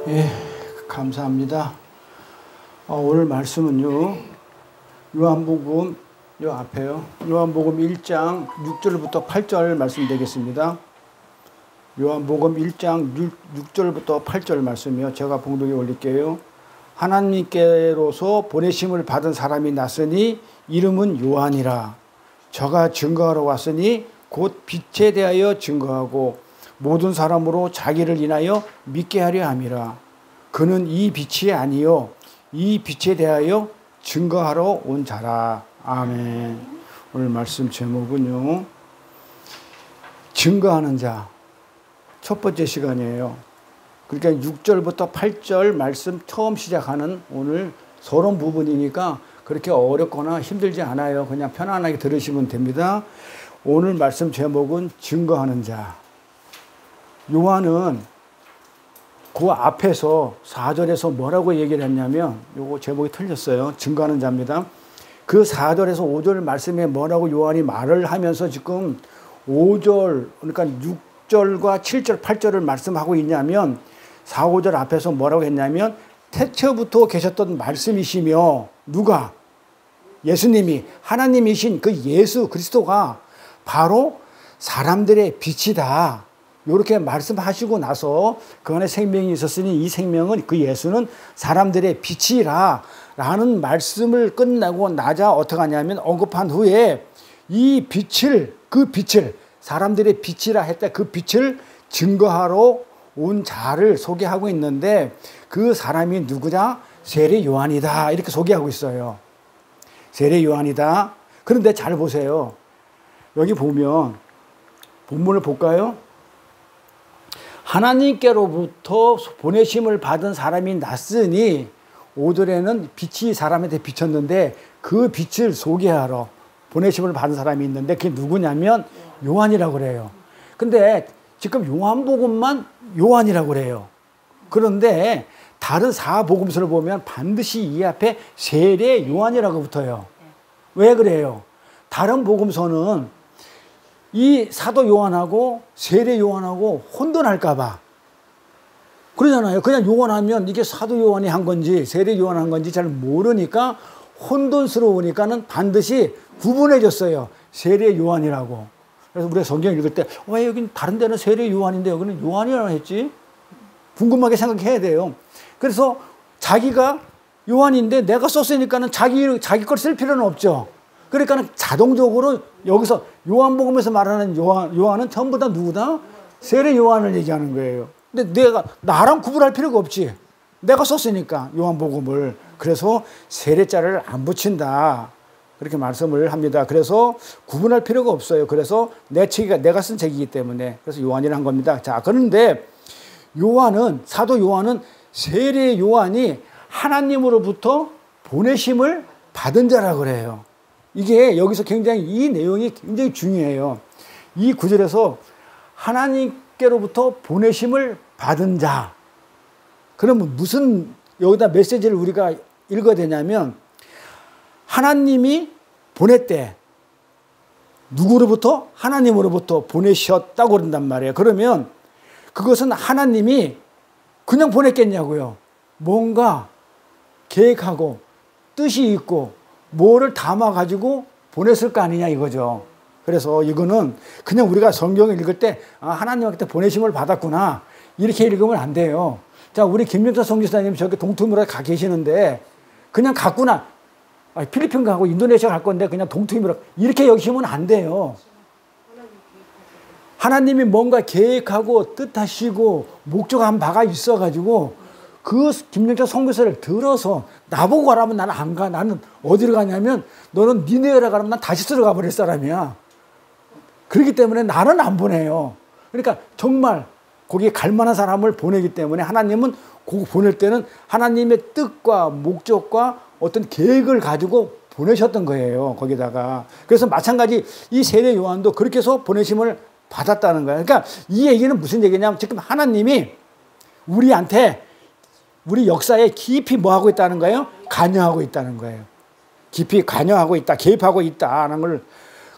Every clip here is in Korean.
예, 감사합니다. 오늘 말씀은요, 요한복음, 요 앞에요. 요한복음 1장 6절부터 8절 말씀 되겠습니다. 요한복음 1장 6절부터 8절 말씀이요. 제가 봉독에 올릴게요. 하나님께로서 보내심을 받은 사람이 났으니 이름은 요한이라. 저가 증거하러 왔으니 곧 빛에 대하여 증거하고 모든 사람으로 자기를 인하여 믿게 하려 함이라. 그는 이 빛이 아니요 이 빛에 대하여 증거하러 온 자라. 아멘. 오늘 말씀 제목은요, 증거하는 자. 첫 번째 시간이에요. 그러니까 6절부터 8절 말씀 처음 시작하는 오늘 서론 부분이니까 그렇게 어렵거나 힘들지 않아요. 그냥 편안하게 들으시면 됩니다. 오늘 말씀 제목은 증거하는 자. 요한은 그 앞에서 4절에서 뭐라고 얘기를 했냐면, 요거 제목이 틀렸어요. 증거하는 자입니다. 그 4절에서 5절 말씀에 뭐라고 요한이 말을 하면서 지금 5절, 그러니까 6절과 7절, 8절을 말씀하고 있냐면 4, 5절 앞에서 뭐라고 했냐면 태초부터 계셨던 말씀이시며, 누가? 예수님이, 하나님이신 그 예수 그리스도가 바로 사람들의 빛이다. 이렇게 말씀하시고 나서 그 안에 생명이 있었으니 이 생명은, 그 예수는 사람들의 빛이라 라는 말씀을 끝나고 나자 어떻게 하냐면, 언급한 후에 이 빛을, 그 빛을 사람들의 빛이라 했다. 그 빛을 증거하러 온 자를 소개하고 있는데, 그 사람이 누구냐? 세례 요한이다. 이렇게 소개하고 있어요. 세례 요한이다. 그런데 잘 보세요. 여기 보면 본문을 볼까요? 하나님께로부터 보내심을 받은 사람이 났으니, 5절에는 빛이 사람한테 비쳤는데 그 빛을 소개하러 보내심을 받은 사람이 있는데 그게 누구냐면 요한이라고 그래요. 근데 지금 요한복음만 요한이라고 그래요. 그런데 다른 사복음서를 보면 반드시 이 앞에 세례 요한이라고 붙어요. 왜 그래요? 다른 복음서는 이 사도 요한하고 세례 요한하고 혼돈할까봐 그러잖아요. 그냥 요한하면 이게 사도 요한이 한 건지 세례 요한이 한 건지 잘 모르니까 혼돈스러우니까는 반드시 구분해줬어요. 세례 요한이라고. 그래서 우리가 성경 읽을 때 왜 여긴 다른 데는 세례 요한인데 여기는 요한이라고 했지? 궁금하게 생각해야 돼요. 그래서 자기가 요한인데 내가 썼으니까는 자기 걸 쓸 필요는 없죠. 그러니까 자동적으로 여기서 요한복음에서 말하는 요한은 전부 다 누구다? 세례 요한을 얘기하는 거예요. 근데 내가 나랑 구분할 필요가 없지. 내가 썼으니까 요한복음을. 그래서 세례자를 안 붙인다. 그렇게 말씀을 합니다. 그래서 구분할 필요가 없어요. 그래서 내가 쓴 책이기 때문에. 그래서 요한이라 한 겁니다. 자, 그런데 사도 요한은 세례 요한이 하나님으로부터 보내심을 받은 자라고 그래요. 이게 여기서 이 내용이 굉장히 중요해요. 이 구절에서 하나님께로부터 보내심을 받은 자. 그러면 무슨 여기다 메시지를 우리가 읽어야 되냐면, 하나님이 보냈대. 누구로부터? 하나님으로부터 보내셨다고 그런단 말이에요. 그러면 그것은 하나님이 그냥 보냈겠냐고요. 뭔가 계획하고 뜻이 있고 뭐를 담아가지고 보냈을 거 아니냐 이거죠. 그래서 이거는 그냥 우리가 성경을 읽을 때 하나님한테 보내심을 받았구나 이렇게 읽으면 안 돼요. 자, 우리 김명철 선교사님 저기 동투미로 가 계시는데 그냥 갔구나. 필리핀 가고 인도네시아 갈 건데 그냥 동투미로 이렇게 여기시면 안 돼요. 하나님이 뭔가 계획하고 뜻하시고 목적한 바가 있어가지고 그 김영철 선교사를 들어서 나보고 가라면 나는 안 가. 나는 어디로 가냐면 너는 니네라 가라면 난 다시스로 가버릴 사람이야. 그렇기 때문에 나는 안 보내요. 그러니까 정말 거기에 갈 만한 사람을 보내기 때문에 하나님은 거기 보낼 때는 하나님의 뜻과 목적과 어떤 계획을 가지고 보내셨던 거예요. 거기다가. 그래서 마찬가지 이 세례 요한도 그렇게 해서 보내심을 받았다는 거예요. 그러니까 이 얘기는 무슨 얘기냐면 지금 하나님이 우리한테 우리 역사에 깊이 뭐 하고 있다는 거예요? 관여하고 있다는 거예요. 깊이 관여하고 있다, 개입하고 있다는 걸.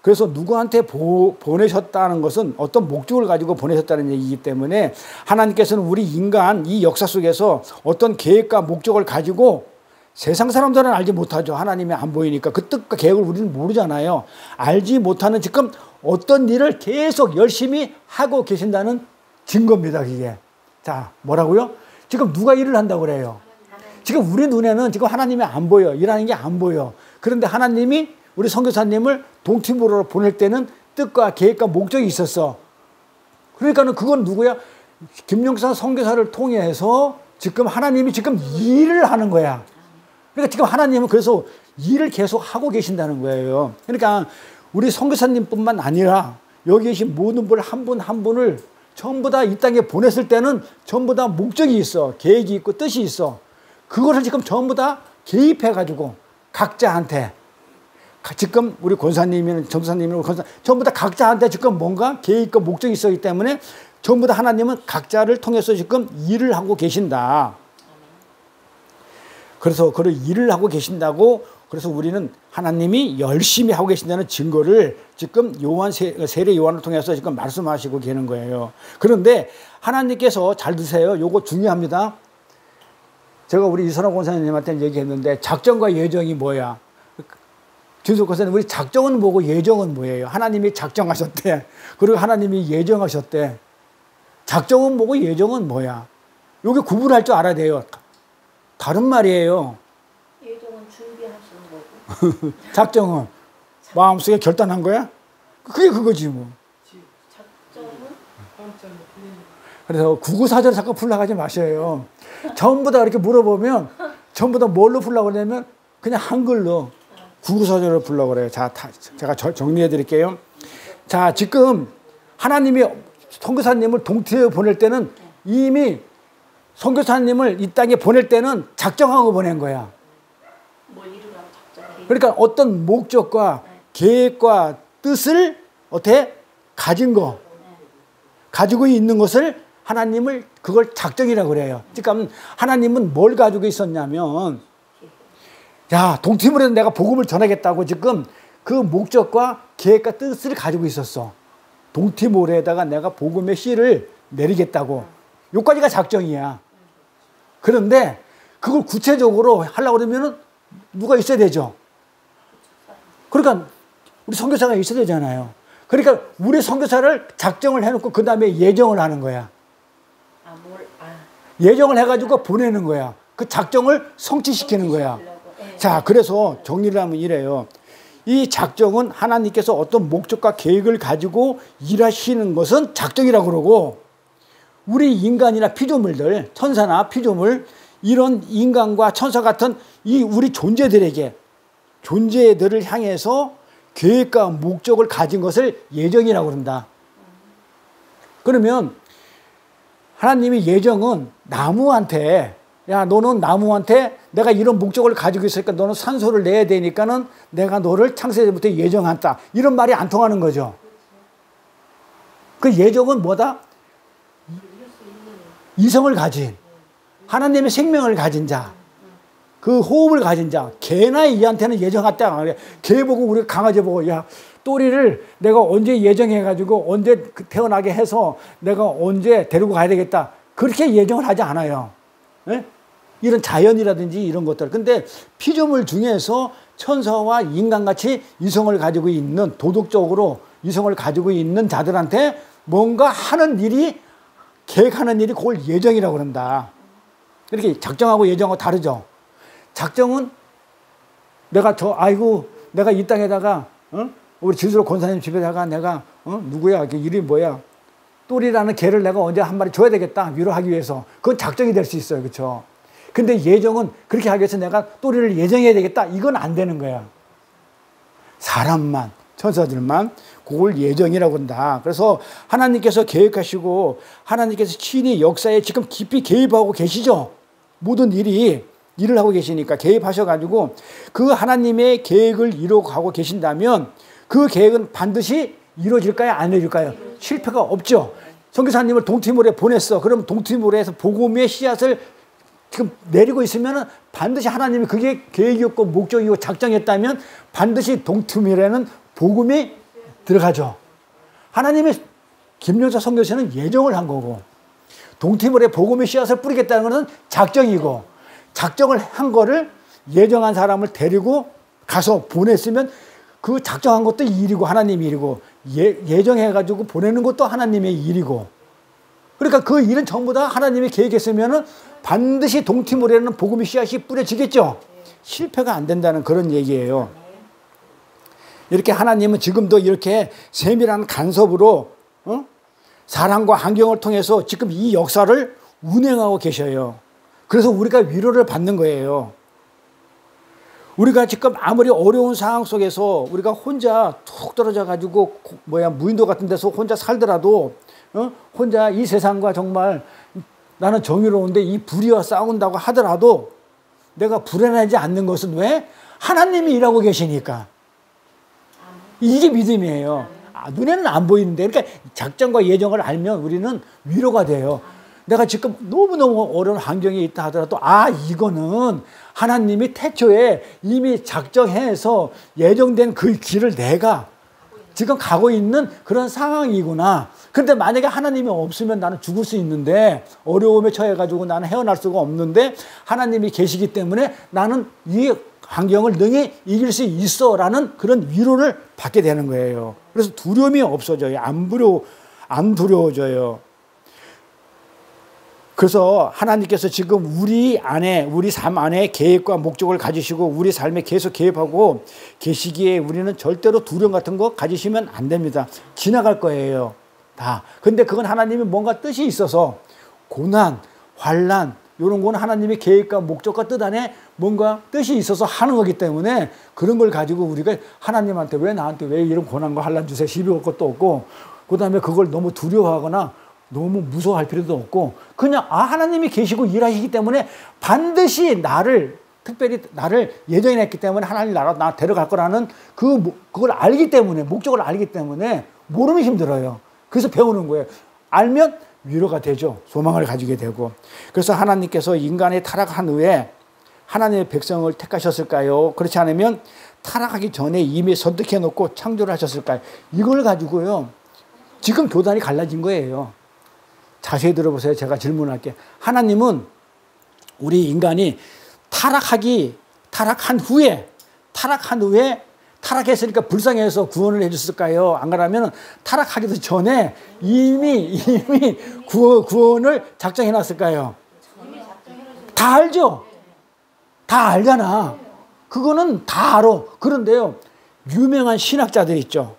그래서 누구한테 보내셨다는 것은 어떤 목적을 가지고 보내셨다는 얘기이기 때문에 하나님께서는 우리 인간 이 역사 속에서 어떤 계획과 목적을 가지고 세상 사람들은 알지 못하죠. 하나님이 안 보이니까 그 뜻과 계획을 우리는 모르잖아요. 알지 못하는 지금 어떤 일을 계속 열심히 하고 계신다는 증거입니다. 그게. 자, 뭐라고요? 지금 누가 일을 한다고 그래요? 지금 우리 눈에는 지금 하나님이 안 보여. 일하는 게 안 보여. 그런데 하나님이 우리 선교사님을 동티모르로 보낼 때는 뜻과 계획과 목적이 있었어. 그러니까는 그건 누구야? 김용사 선교사를 통해서 지금 하나님이 지금 일을 하는 거야. 그러니까 지금 하나님은 그래서 일을 계속 하고 계신다는 거예요. 그러니까 우리 선교사님뿐만 아니라 여기 계신 모든 분 한 분 한 분을 전부 다 이 땅에 보냈을 때는 전부 다 목적이 있어. 계획이 있고 뜻이 있어. 그것을 지금 전부 다 개입해가지고 각자한테 지금 우리 권사님이나 전도사님이나 전부 다 각자한테 지금 뭔가 계획과 목적이 있었기 때문에 전부 다 하나님은 각자를 통해서 지금 일을 하고 계신다. 그래서 그 일을 하고 계신다고 그래서 우리는 하나님이 열심히 하고 계신다는 증거를 지금 세례 요한을 통해서 지금 말씀하시고 계는 거예요. 그런데 하나님께서 잘 드세요. 요거 중요합니다. 제가 우리 이선호 권사님한테 얘기했는데 작정과 예정이 뭐야? 준석 권사님, 우리 작정은 뭐고 예정은 뭐예요? 하나님이 작정하셨대. 그리고 하나님이 예정하셨대. 작정은 뭐고 예정은 뭐야? 요게 구분할 줄 알아야 돼요. 다른 말이에요. 예정은 준비하시는 거고. 작정은 마음속에 결단한 거야? 그게 그거지 뭐. 작정은 그래서 구구사절 자꾸 풀러가지 마셔요. 전부 다 이렇게 물어보면 전부 다 뭘로 풀려고 그러냐면 그냥 한글로 구구사절을 풀려고 그래요. 자, 제가 정리해 드릴게요. 자, 지금 하나님이 선교사님을 동티에 보낼 때는 이미 선교사님을 이 땅에 보낼 때는 작정하고 보낸 거야. 뭐 이루라고 작정. 그러니까 어떤 목적과 계획과 뜻을 어떻게 가진 거, 가지고 있는 것을 하나님을 그걸 작정이라고 그래요. 그러니까 하나님은 뭘 가지고 있었냐면 야, 동티모르에서 내가 복음을 전하겠다고 지금 그 목적과 계획과 뜻을 가지고 있었어. 동티모르에다가 내가 복음의 씨를 내리겠다고. 여기까지가 작정이야. 그런데 그걸 구체적으로 하려고 그러면 누가 있어야 되죠. 그러니까 우리 선교사가 있어야 되잖아요. 그러니까 우리 선교사를 작정을 해놓고 그 다음에 예정을 하는 거야. 예정을 해가지고 보내는 거야. 그 작정을 성취시키는 거야. 자, 그래서 정리를 하면 이래요. 이 작정은 하나님께서 어떤 목적과 계획을 가지고 일하시는 것은 작정이라고 그러고 우리 인간이나 피조물들, 천사나 피조물 이런 인간과 천사 같은 이 우리 존재들을 향해서 계획과 목적을 가진 것을 예정이라고 그런다. 그러면 하나님의 예정은 나무한테 야, 너는 나무한테 내가 이런 목적을 가지고 있으니까 너는 산소를 내야 되니까는 내가 너를 창세전부터 예정한다. 이런 말이 안 통하는 거죠. 그 예정은 뭐다? 이성을 가진 하나님의 생명을 가진 자, 그 호흡을 가진 자, 개나 이한테는 예정했다. 개 보고 우리가 강아지 보고 야, 또리를 내가 언제 예정해가지고 언제 태어나게 해서 내가 언제 데리고 가야 되겠다. 그렇게 예정을 하지 않아요. 네? 이런 자연이라든지 이런 것들. 근데 피조물 중에서 천사와 인간같이 이성을 가지고 있는 도덕적으로 이성을 가지고 있는 자들한테 뭔가 하는 일이 계획하는 일이 그걸 예정이라고 그런다. 이렇게 작정하고 예정하고 다르죠. 작정은 내가 내가 이 땅에다가 우리 지수로 권사님 집에다가 내가 누구야 그 이름이 뭐야 똘이라는 개를 내가 언제 한 마리 줘야 되겠다 위로하기 위해서 그건 작정이 될 수 있어요. 그렇죠? 근데 예정은 그렇게 하기 위해서 내가 똘이를 예정해야 되겠다 이건 안 되는 거야. 사람만 천사들만 그걸 예정이라고 한다. 그래서 하나님께서 계획하시고 하나님께서 친히 역사에 지금 깊이 개입하고 계시죠. 모든 일을 하고 계시니까 개입하셔가지고 그 하나님의 계획을 이루어가고 계신다면 그 계획은 반드시 이루어질까요? 안 이루어질까요? 실패가 없죠. 선교사님을 동티모르에 보냈어. 그럼 동티모르에서 복음의 씨앗을 지금 내리고 있으면 반드시 하나님이 그게 계획이었고 목적이고 작정했다면 반드시 동티모르에는 복음이 들어가죠. 하나님의 김영사 선교사는 예정을 한 거고, 동티모르에 복음의 씨앗을 뿌리겠다는 것은 작정이고, 작정을 한 거를 예정한 사람을 데리고 가서 보냈으면 그 작정한 것도 일이고 하나님의 일이고, 예정해가지고 보내는 것도 하나님의 일이고, 그러니까 그 일은 전부 다 하나님이 계획했으면은 반드시 동티모르에는 복음의 씨앗이 뿌려지겠죠. 실패가 안 된다는 그런 얘기예요. 이렇게 하나님은 지금도 이렇게 세밀한 간섭으로 사랑과 환경을 통해서 지금 이 역사를 운행하고 계셔요. 그래서 우리가 위로를 받는 거예요. 우리가 지금 아무리 어려운 상황 속에서 우리가 혼자 툭 떨어져 가지고 무인도 같은 데서 혼자 살더라도 혼자 이 세상과 정말 나는 정의로운데 이 불의와 싸운다고 하더라도 내가 불안하지 않는 것은 왜? 하나님이 일하고 계시니까. 이게 믿음이에요. 눈에는 안 보이는데, 그러니까 작정과 예정을 알면 우리는 위로가 돼요. 내가 지금 너무너무 어려운 환경에 있다 하더라도 이거는 하나님이 태초에 이미 작정해서 예정된 그 길을 내가 지금 가고 있는 그런 상황이구나. 그런데 만약에 하나님이 없으면 나는 죽을 수 있는데, 어려움에 처해가지고 나는 헤어날 수가 없는데 하나님이 계시기 때문에 나는 이 환경을 능히 이길 수 있어라는 그런 위로를 받게 되는 거예요. 그래서 두려움이 없어져요. 안 두려워져요. 그래서 하나님께서 지금 우리 삶 안에 계획과 목적을 가지시고 우리 삶에 계속 개입하고 계시기에 우리는 절대로 두려움 같은 거 가지시면 안 됩니다. 지나갈 거예요. 다. 근데 그건 하나님이 뭔가 뜻이 있어서 고난, 환난 이런 건 하나님의 계획과 목적과 뜻 안에 뭔가 뜻이 있어서 하는 거기 때문에 그런 걸 가지고 우리가 하나님한테 나한테 왜 이런 고난과 환난 주세요. 시비 올 것도 없고, 그 다음에 그걸 너무 두려워하거나 너무 무서워할 필요도 없고, 그냥 하나님이 계시고 일하시기 때문에 반드시 특별히 나를 예정했기 때문에 하나님 나라 나 데려갈 거라는 그걸 알기 때문에, 목적을 알기 때문에 모르면 힘들어요. 그래서 배우는 거예요. 알면 위로가 되죠. 소망을 가지게 되고. 그래서 하나님께서 인간의 타락한 후에 하나님의 백성을 택하셨을까요? 그렇지 않으면 타락하기 전에 이미 선택해 놓고 창조를 하셨을까요? 이걸 가지고요, 지금 교단이 갈라진 거예요. 자세히 들어보세요. 제가 질문할게요. 하나님은 우리 인간이 타락한 후에 타락했으니까 불쌍해서 구원을 해줬을까요? 안 그러면 타락하기도 전에 이미 구원을 작정해 놨을까요? 다 알죠? 다 알잖아. 그거는 다 알아. 그런데요, 유명한 신학자들 있죠.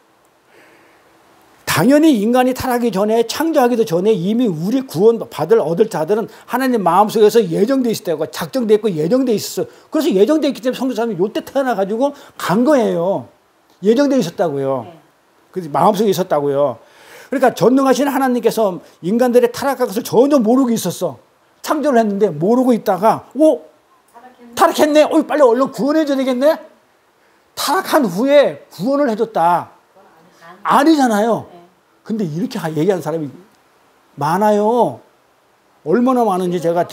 당연히 인간이 타락하기 전에, 창조하기도 전에 이미 우리 구원 얻을 자들은 하나님 마음속에서 예정돼 있었다고, 작정돼 있고 예정돼 있었어. 그래서 예정돼 있기 때문에 성도사람이 요때 태어나가지고 간 거예요. 예정돼 있었다고요. 그래서 마음속에 있었다고요. 그러니까 전능하신 하나님께서 인간들의 타락한 것을 전혀 모르고 있었어. 창조를 했는데 모르고 있다가 타락했네. 빨리 얼른 구원해줘야 되겠네. 타락한 후에 구원을 해줬다. 아니잖아요. 근데 이렇게 얘기하는 사람이 많아요. 얼마나 많은지 제가.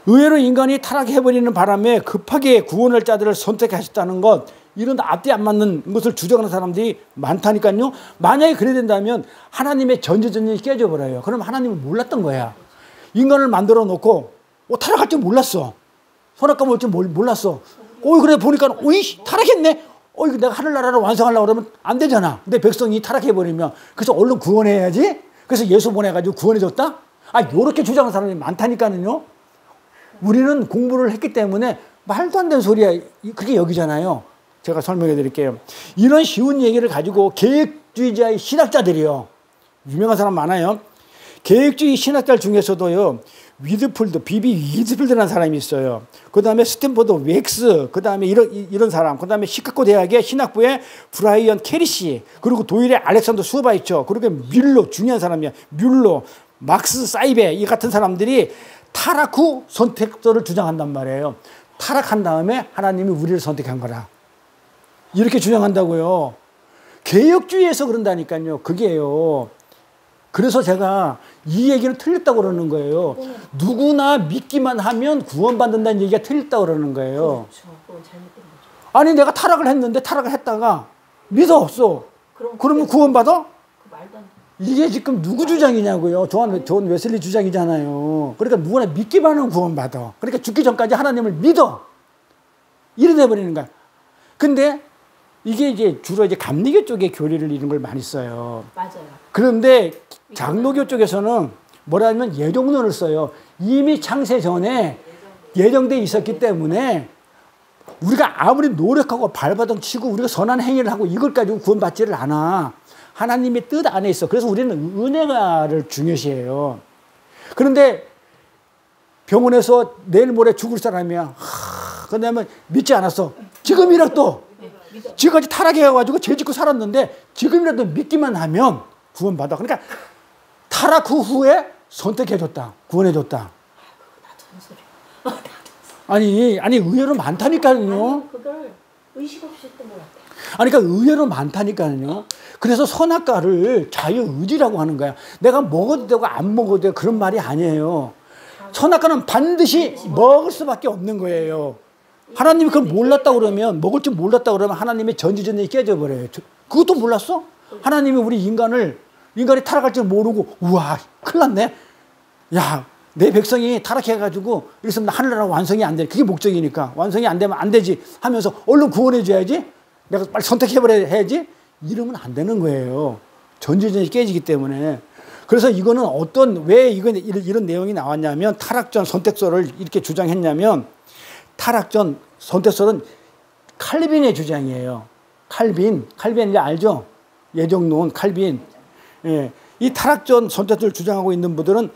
의외로 인간이 타락해버리는 바람에 급하게 구원할 자들을 선택하셨다는 것, 이런 앞뒤 안 맞는 것을 주장하는 사람들이 많다니까요. 만약에 그래 된다면 하나님의 전지전능이 깨져버려요. 그럼 하나님은 몰랐던 거야. 인간을 만들어 놓고 타락할 줄 몰랐어. 선악과를 올 줄 몰랐어. 그래 보니까 타락했네. 내가 하늘나라를 완성하려고 그러면 안 되잖아. 근데 백성이 타락해버리면, 그래서 얼른 구원해야지. 그래서 예수 보내가지고 구원해줬다? 요렇게 주장하는 사람이 많다니까요. 우리는 공부를 했기 때문에 말도 안 되는 소리야. 그렇게 여기잖아요. 제가 설명해 드릴게요. 이런 쉬운 얘기를 가지고 계획주의자의 신학자들이요. 유명한 사람 많아요. 계획주의 신학자 중에서도요, 위드필드라는 사람이 있어요. 그 다음에 스탠포드 웩스, 그 다음에 이런 사람, 그 다음에 시카고 대학의 신학부의 브라이언 캐리시, 그리고 도일의 알렉산더 수바 있죠. 그리고 뮬러, 중요한 사람이야. 뮬러, 막스 사이베, 이 같은 사람들이 타락 후 선택도를 주장한단 말이에요. 타락한 다음에 하나님이 우리를 선택한 거라. 이렇게 주장한다고요. 개혁주의에서 그런다니까요. 그게요. 그래서 제가 이 얘기는 틀렸다고 그러는 거예요. 누구나 믿기만 하면 구원받는다는 얘기가 틀렸다고 그러는 거예요. 아니 내가 타락을 했는데, 타락을 했다가 믿어 없어. 그러면 구원받아? 그 말도 안 돼. 이게 지금 누구 주장이냐고요. 존 웨슬리 주장이잖아요. 그러니까 누구나 믿기만 하면 구원받아. 그러니까 죽기 전까지 하나님을 믿어. 이래 돼버리는 거야. 근데 이게 이제 주로 이제 감리교 쪽에 교리를 이런 걸 많이 써요. 맞아요. 그런데 장로교 쪽에서는 뭐라면 예정론을 써요. 이미 창세 전에 예정돼 있었기 때문에 우리가 아무리 노력하고 발버둥 치고 우리가 선한 행위를 하고 이걸 가지고 구원받지를 않아. 하나님의 뜻 안에 있어. 그래서 우리는 은혜가를 중요시해요. 그런데 병원에서 내일 모레 죽을 사람이야. 그다음에 믿지 않았어. 지금이라도 지금까지 타락해가지고 죄 짓고 살았는데 지금이라도 믿기만 하면 구원받아. 그러니까 타락 후에 선택해줬다. 구원해줬다. 아니 의외로 많다니까요. 그걸 의식 없이 했던 것 같아요. 아니 그러니까 의외로 많다니까요. 그래서 선악과를 자유의지라고 하는 거야. 내가 먹어도 되고 안 먹어도 되고 그런 말이 아니에요. 선악과는 반드시 먹을 수밖에 없는 거예요. 하나님이 그걸 몰랐다고 그러면 먹을 줄 몰랐다고 그러면 하나님의 전지전능이 깨져버려요. 그것도 몰랐어? 하나님이 우리 인간이 타락할 줄 모르고 우와 큰일 났네. 야 내 백성이 타락해가지고 이랬으면 하늘나라 완성이 안 돼. 그게 목적이니까 완성이 안 되면 안 되지 하면서 얼른 구원해줘야지. 내가 빨리 선택해버려야지. 이러면 안 되는 거예요. 전지전이 깨지기 때문에. 그래서 이거는 왜 이런 내용이 나왔냐면 타락전 선택설을 이렇게 주장했냐면 타락전 선택설은 칼빈의 주장이에요. 칼빈 이제 알죠? 예정론 칼빈. 예. 이 타락전 선택설을 주장하고 있는 분들은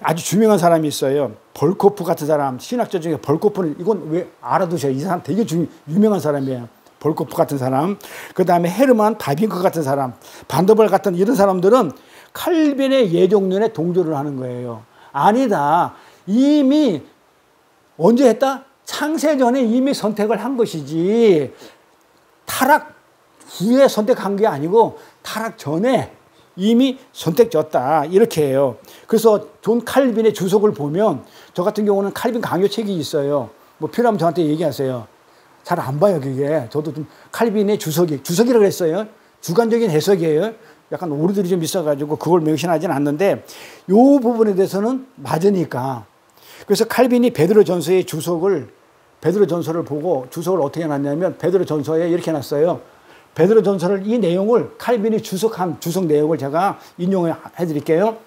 아주 유명한 사람이 있어요. 벌코프 같은 사람, 신학자 중에 벌코프는 이건 왜 알아두셔요. 이 사람 되게 유명한 사람이에요. 벌코프 같은 사람. 그 다음에 헤르만 바빙크 같은 사람, 반더벌 같은 이런 사람들은 칼빈의 예정론에 동조를 하는 거예요. 아니다. 이미 언제 했다? 창세 전에 이미 선택을 한 것이지 타락 후에 선택한 게 아니고 타락 전에 이미 선택졌다. 이렇게 해요. 그래서 존 칼빈의 주석을 보면 저 같은 경우는 칼빈 강요책이 있어요. 뭐 필요하면 저한테 얘기하세요. 잘 안 봐요, 그게. 저도 좀 칼빈의 주석이라고 했어요. 주관적인 해석이에요. 약간 오류들이 좀 있어가지고 그걸 맹신하지는 않는데 이 부분에 대해서는 맞으니까. 그래서 칼빈이 베드로전서의 베드로전서를 보고 주석을 어떻게 해놨냐면 베드로전서에 이렇게 해놨어요. 베드로전서를 이 내용을 칼빈이 주석 내용을 제가 인용해 드릴게요.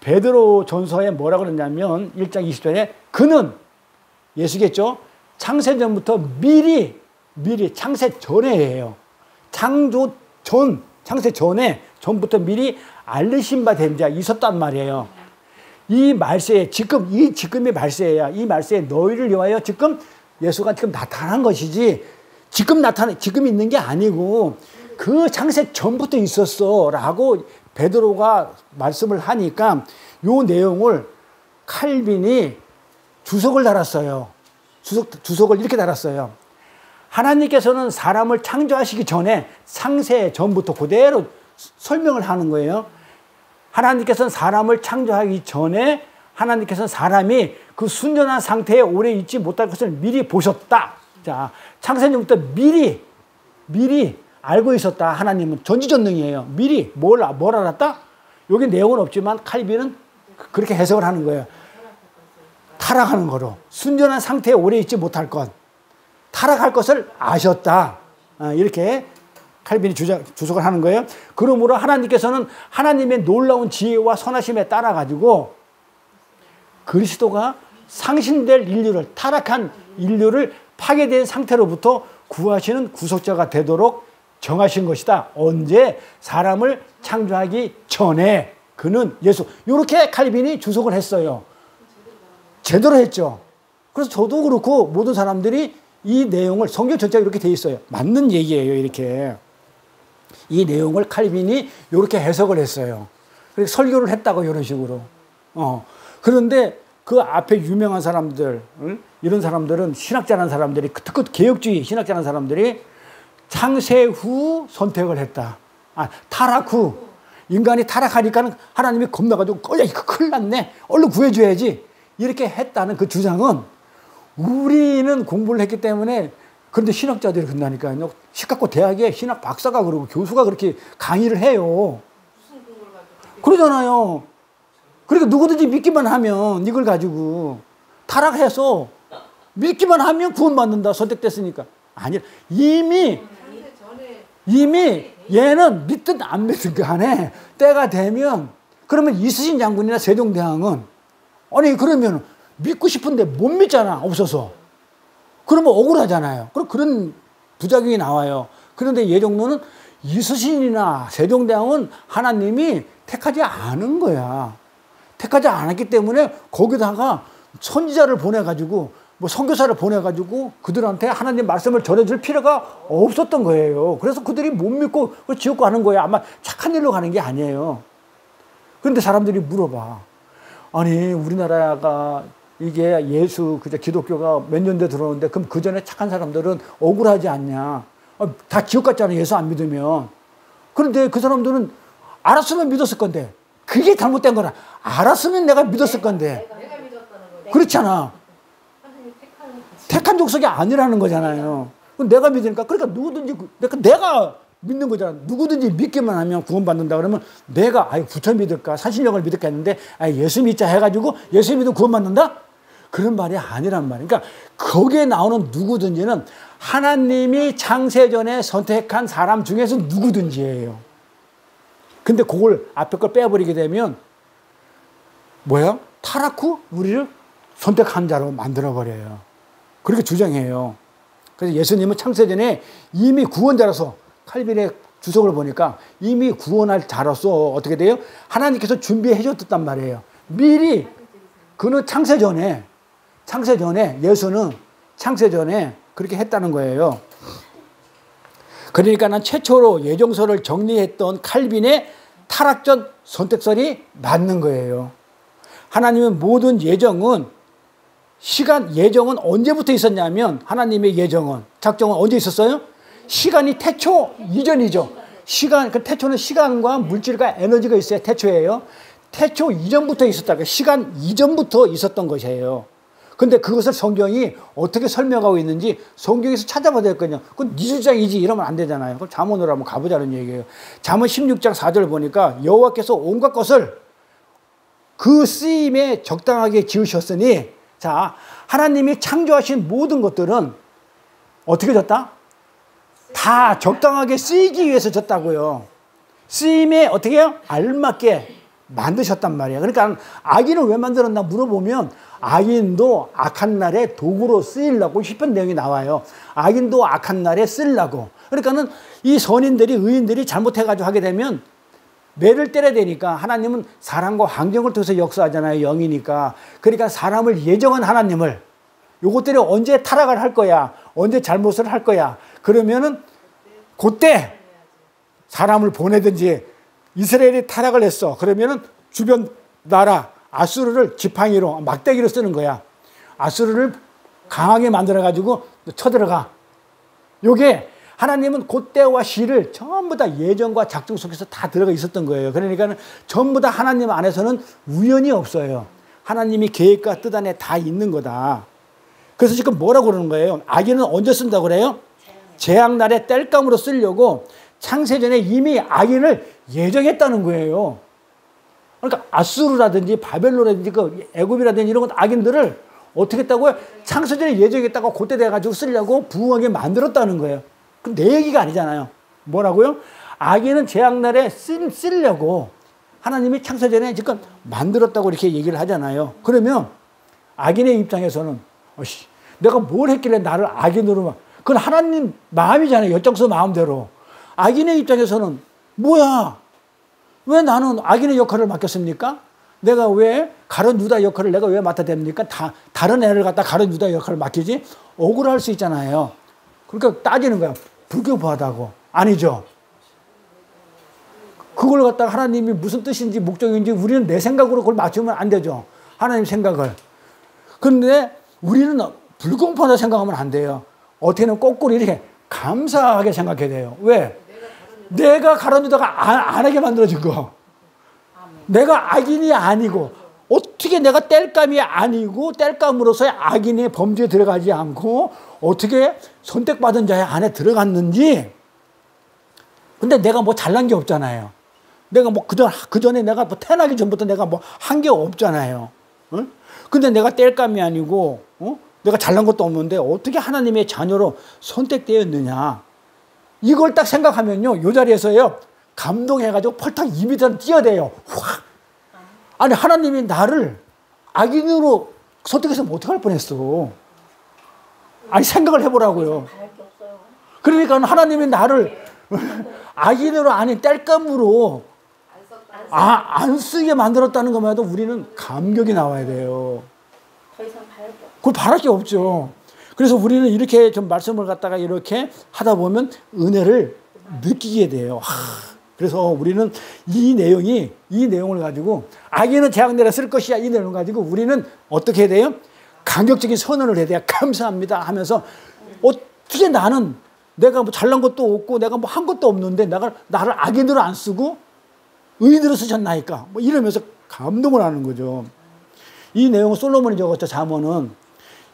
베드로전서에 뭐라고 그러냐면 1장 20절에 그는 예수겠죠. 창세전부터 미리 창세 전에예요. 창조 전 창세 전부터 미리 알리신 바 된 자 있었단 말이에요. 이 말세에 지금의 말세야. 이 말세에 너희를 위하여 지금 예수가 지금 나타난 것이지 지금 있는 게 아니고 그 창세 전부터 있었어라고 베드로가 말씀을 하니까 요 내용을 칼빈이 주석을 달았어요. 주석을 이렇게 달았어요. 하나님께서는 사람을 창조하시기 전에 창세 전부터 그대로 설명을 하는 거예요. 하나님께서는 사람을 창조하기 전에 하나님께서는 사람이 그 순전한 상태에 오래 있지 못할 것을 미리 보셨다. 자, 창세전부터 미리 알고 있었다. 하나님은 전지전능이에요. 미리 뭘 알았다? 여기 내용은 없지만 칼빈은 그렇게 해석을 하는 거예요. 타락하는 거로. 순전한 상태에 오래 있지 못할 것. 타락할 것을 아셨다. 이렇게 칼빈이 주석을 하는 거예요. 그러므로 하나님께서는 하나님의 놀라운 지혜와 선하심에 따라 가지고 그리스도가 상신될 인류를 타락한 인류를 파괴된 상태로부터 구하시는 구속자가 되도록 정하신 것이다. 언제? 사람을 창조하기 전에 그는 예수. 이렇게 칼빈이 주석을 했어요. 제대로 했죠. 그래서 저도 그렇고 모든 사람들이 이 내용을 성경 전체가 이렇게 돼 있어요. 맞는 얘기예요. 이렇게. 이 내용을 칼빈이 이렇게 해석을 했어요. 그래서 설교를 했다고 이런 식으로. 그런데 그 앞에 유명한 사람들, 이런 사람들은 신학자라는 사람들이, 특히 개혁주의 신학자라는 사람들이 창세 후 선택을 했다. 타락 후. 인간이 타락하니까 하나님이 겁나가지고, 야, 이거 큰일 났네. 얼른 구해줘야지. 이렇게 했다는 그 주장은 우리는 공부를 했기 때문에 그런데 신학자들이 그런다니까요. 시카고 대학에 신학 박사가 그러고 교수가 그렇게 강의를 해요. 그러잖아요. 그러니까 누구든지 믿기만 하면 이걸 가지고 타락해서 믿기만 하면 구원받는다. 선택됐으니까. 아니, 이미 얘는 믿든 안 믿든 간에 때가 되면 그러면 이순신 장군이나 세종대왕은 아니 그러면 믿고 싶은데 못 믿잖아. 없어서. 그러면 억울하잖아요. 그런 부작용이 나와요. 그런데 예정론은 이순신이나 세종대왕은 하나님이 택하지 않은 거야. 택하지 않았기 때문에 거기다가 선지자를 보내가지고 뭐 선교사를 보내가지고 그들한테 하나님 말씀을 전해줄 필요가 없었던 거예요. 그래서 그들이 못 믿고 지옥 가는 거예요. 아마 착한 일로 가는 게 아니에요. 그런데 사람들이 물어봐. 아니 우리나라가 이게 예수 기독교가 몇 년대 들어오는데 그럼 그 전에 착한 사람들은 억울하지 않냐. 다 지옥 갔잖아. 예수 안 믿으면. 그런데 그 사람들은 알았으면 믿었을 건데 그게 잘못된 거라. 알았으면 내가 믿었을 건데. 그렇잖아. 택한 족속이 아니라는 거잖아요. 내가 믿으니까 그러니까 누구든지 내가 믿는 거잖아. 누구든지 믿기만 하면 구원받는다 그러면 내가 부처 믿을까 산신령을 믿을까 했는데 예수 믿자 해가지고 예수 믿으면 구원받는다? 그런 말이 아니란 말이야. 그러니까 거기에 나오는 누구든지는 하나님이 창세전에 선택한 사람 중에서 누구든지예요. 근데 그걸 앞에 걸 빼버리게 되면 뭐야? 타락 후 우리를 선택한 자로 만들어버려요. 그렇게 주장해요. 그래서 예수님은 창세전에 이미 구원자로서 칼빈의 주석을 보니까 이미 구원할 자로서 어떻게 돼요? 하나님께서 준비해 줬단 말이에요. 미리 그는 창세전에 예수는 창세전에 그렇게 했다는 거예요. 그러니까 난 최초로 예정설을 정리했던 칼빈의 타락전 선택설이 맞는 거예요. 하나님의 모든 예정은 언제부터 있었냐면 하나님의 예정은 작정은 언제 있었어요? 시간이 태초 이전이죠. 그 태초는 시간과 물질과 에너지가 있어야 태초예요. 태초 이전부터 있었다. 시간 이전부터 있었던 것이에요. 근데 그것을 성경이 어떻게 설명하고 있는지 성경에서 찾아봐야 될 거냐. 그건 네 주장이지 이러면 안 되잖아요. 그럼 잠언으로 한번 가보자는 얘기예요. 잠언 16장 4절 보니까 여호와께서 온갖 것을 그 쓰임에 적당하게 지으셨으니 자, 하나님이 창조하신 모든 것들은 어떻게 졌다? 다 적당하게 쓰이기 위해서 졌다고요. 쓰임에 어떻게 해요? 알맞게 만드셨단 말이에요. 그러니까 악인을 왜 만들었나 물어보면 악인도 악한 날에 도구로 쓰이려고 시편 내용이 나와요. 악인도 악한 날에 쓰려고. 그러니까는 이 선인들이 의인들이 잘못해가지고 하게 되면 매를 때려야 되니까 하나님은 사람과 환경을 통해서 역사하잖아요. 영이니까. 그러니까 사람을 예정한 하나님을 요것들이 언제 타락을 할 거야. 언제 잘못을 할 거야. 그러면은 그때 사람을 보내든지 이스라엘이 타락을 했어. 그러면은 주변 나라 아수르를 지팡이로 막대기로 쓰는 거야. 아수르를 강하게 만들어가지고 쳐들어가. 요게 하나님은 그때와 시를 전부 다 예정과 작정 속에서 다 들어가 있었던 거예요. 그러니까 전부 다 하나님 안에서는 우연이 없어요. 하나님이 계획과 뜻 안에 다 있는 거다. 그래서 지금 뭐라고 그러는 거예요? 악인은 언제 쓴다고 그래요? 재앙날에 땔감으로 쓰려고 창세전에 이미 악인을 예정했다는 거예요. 그러니까 아수르라든지 바벨론이라든지 그 애굽이라든지 이런 것 악인들을 어떻게 했다고요? 창세전에 예정했다고 그때 돼가지고 쓰려고 부흥하게 만들었다는 거예요. 그 내 얘기가 아니잖아요. 뭐라고요? 악인은 재앙날에 쓰려고 하나님이 창세전에 지금 만들었다고 이렇게 얘기를 하잖아요. 그러면 악인의 입장에서는 내가 뭘 했길래 나를 악인으로 그건 하나님 마음이잖아요. 열정서 마음대로. 악인의 입장에서는 뭐야? 왜 나는 악인의 역할을 맡겼습니까? 내가 왜 가룟 유다 역할을 내가 왜 맡아야 됩니까? 다른 애를 갖다 가룟 유다 역할을 맡기지? 억울할 수 있잖아요. 그러니까 따지는 거야. 불교부하다고. 아니죠. 그걸 갖다가 하나님이 무슨 뜻인지 목적인지 우리는 내 생각으로 그걸 맞추면 안 되죠. 하나님 생각을. 그런데 우리는 불공평하다 생각하면 안 돼요. 어떻게는 거꾸로 이렇게 감사하게 생각해야 돼요. 왜? 내가 가룟 유다가 안 하게 만들어진 거. 내가 악인이 아니고 어떻게 내가 땔감이 아니고 땔감으로서의 악인의 범죄에 들어가지 않고 어떻게 선택받은 자의 안에 들어갔는지. 근데 내가 뭐 잘난 게 없잖아요. 내가 뭐 그전에 내가 뭐 태어나기 전부터 내가 뭐 한 게 없잖아요. 응? 근데 내가 땔감이 아니고, 내가 잘난 것도 없는데 어떻게 하나님의 자녀로 선택되었느냐. 이걸 딱 생각하면요, 요 자리에서요, 감동해가지고 펄떡 입이 뛰어대요. 확. 아니, 하나님이 나를 악인으로 선택했으면 어떡할 뻔했어. 아니, 생각을 해보라고요. 그러니까 하나님이 나를 악인으로 아닌 땔감으로 안 쓰게 만들었다는 것만 해도 우리는 감격이 나와야 돼요. 더 이상 바랄 게 없어요. 그걸 바랄 게 없죠. 그래서 우리는 이렇게 좀 말씀을 갖다가 이렇게 하다 보면 은혜를 느끼게 돼요. 그래서 우리는 이 내용을 가지고 악인은 재앙 내려 쓸 것이야, 이 내용을 가지고 우리는 어떻게 해야 돼요? 감격적인 선언을 해야 돼요. 감사합니다 하면서 어떻게 나는 내가 뭐 잘난 것도 없고 내가 뭐 한 것도 없는데 나를 악인으로 안 쓰고 의인으로 쓰셨나이까, 뭐 이러면서 감동을 하는 거죠. 이 내용은 솔로몬이 적었죠. 잠언은.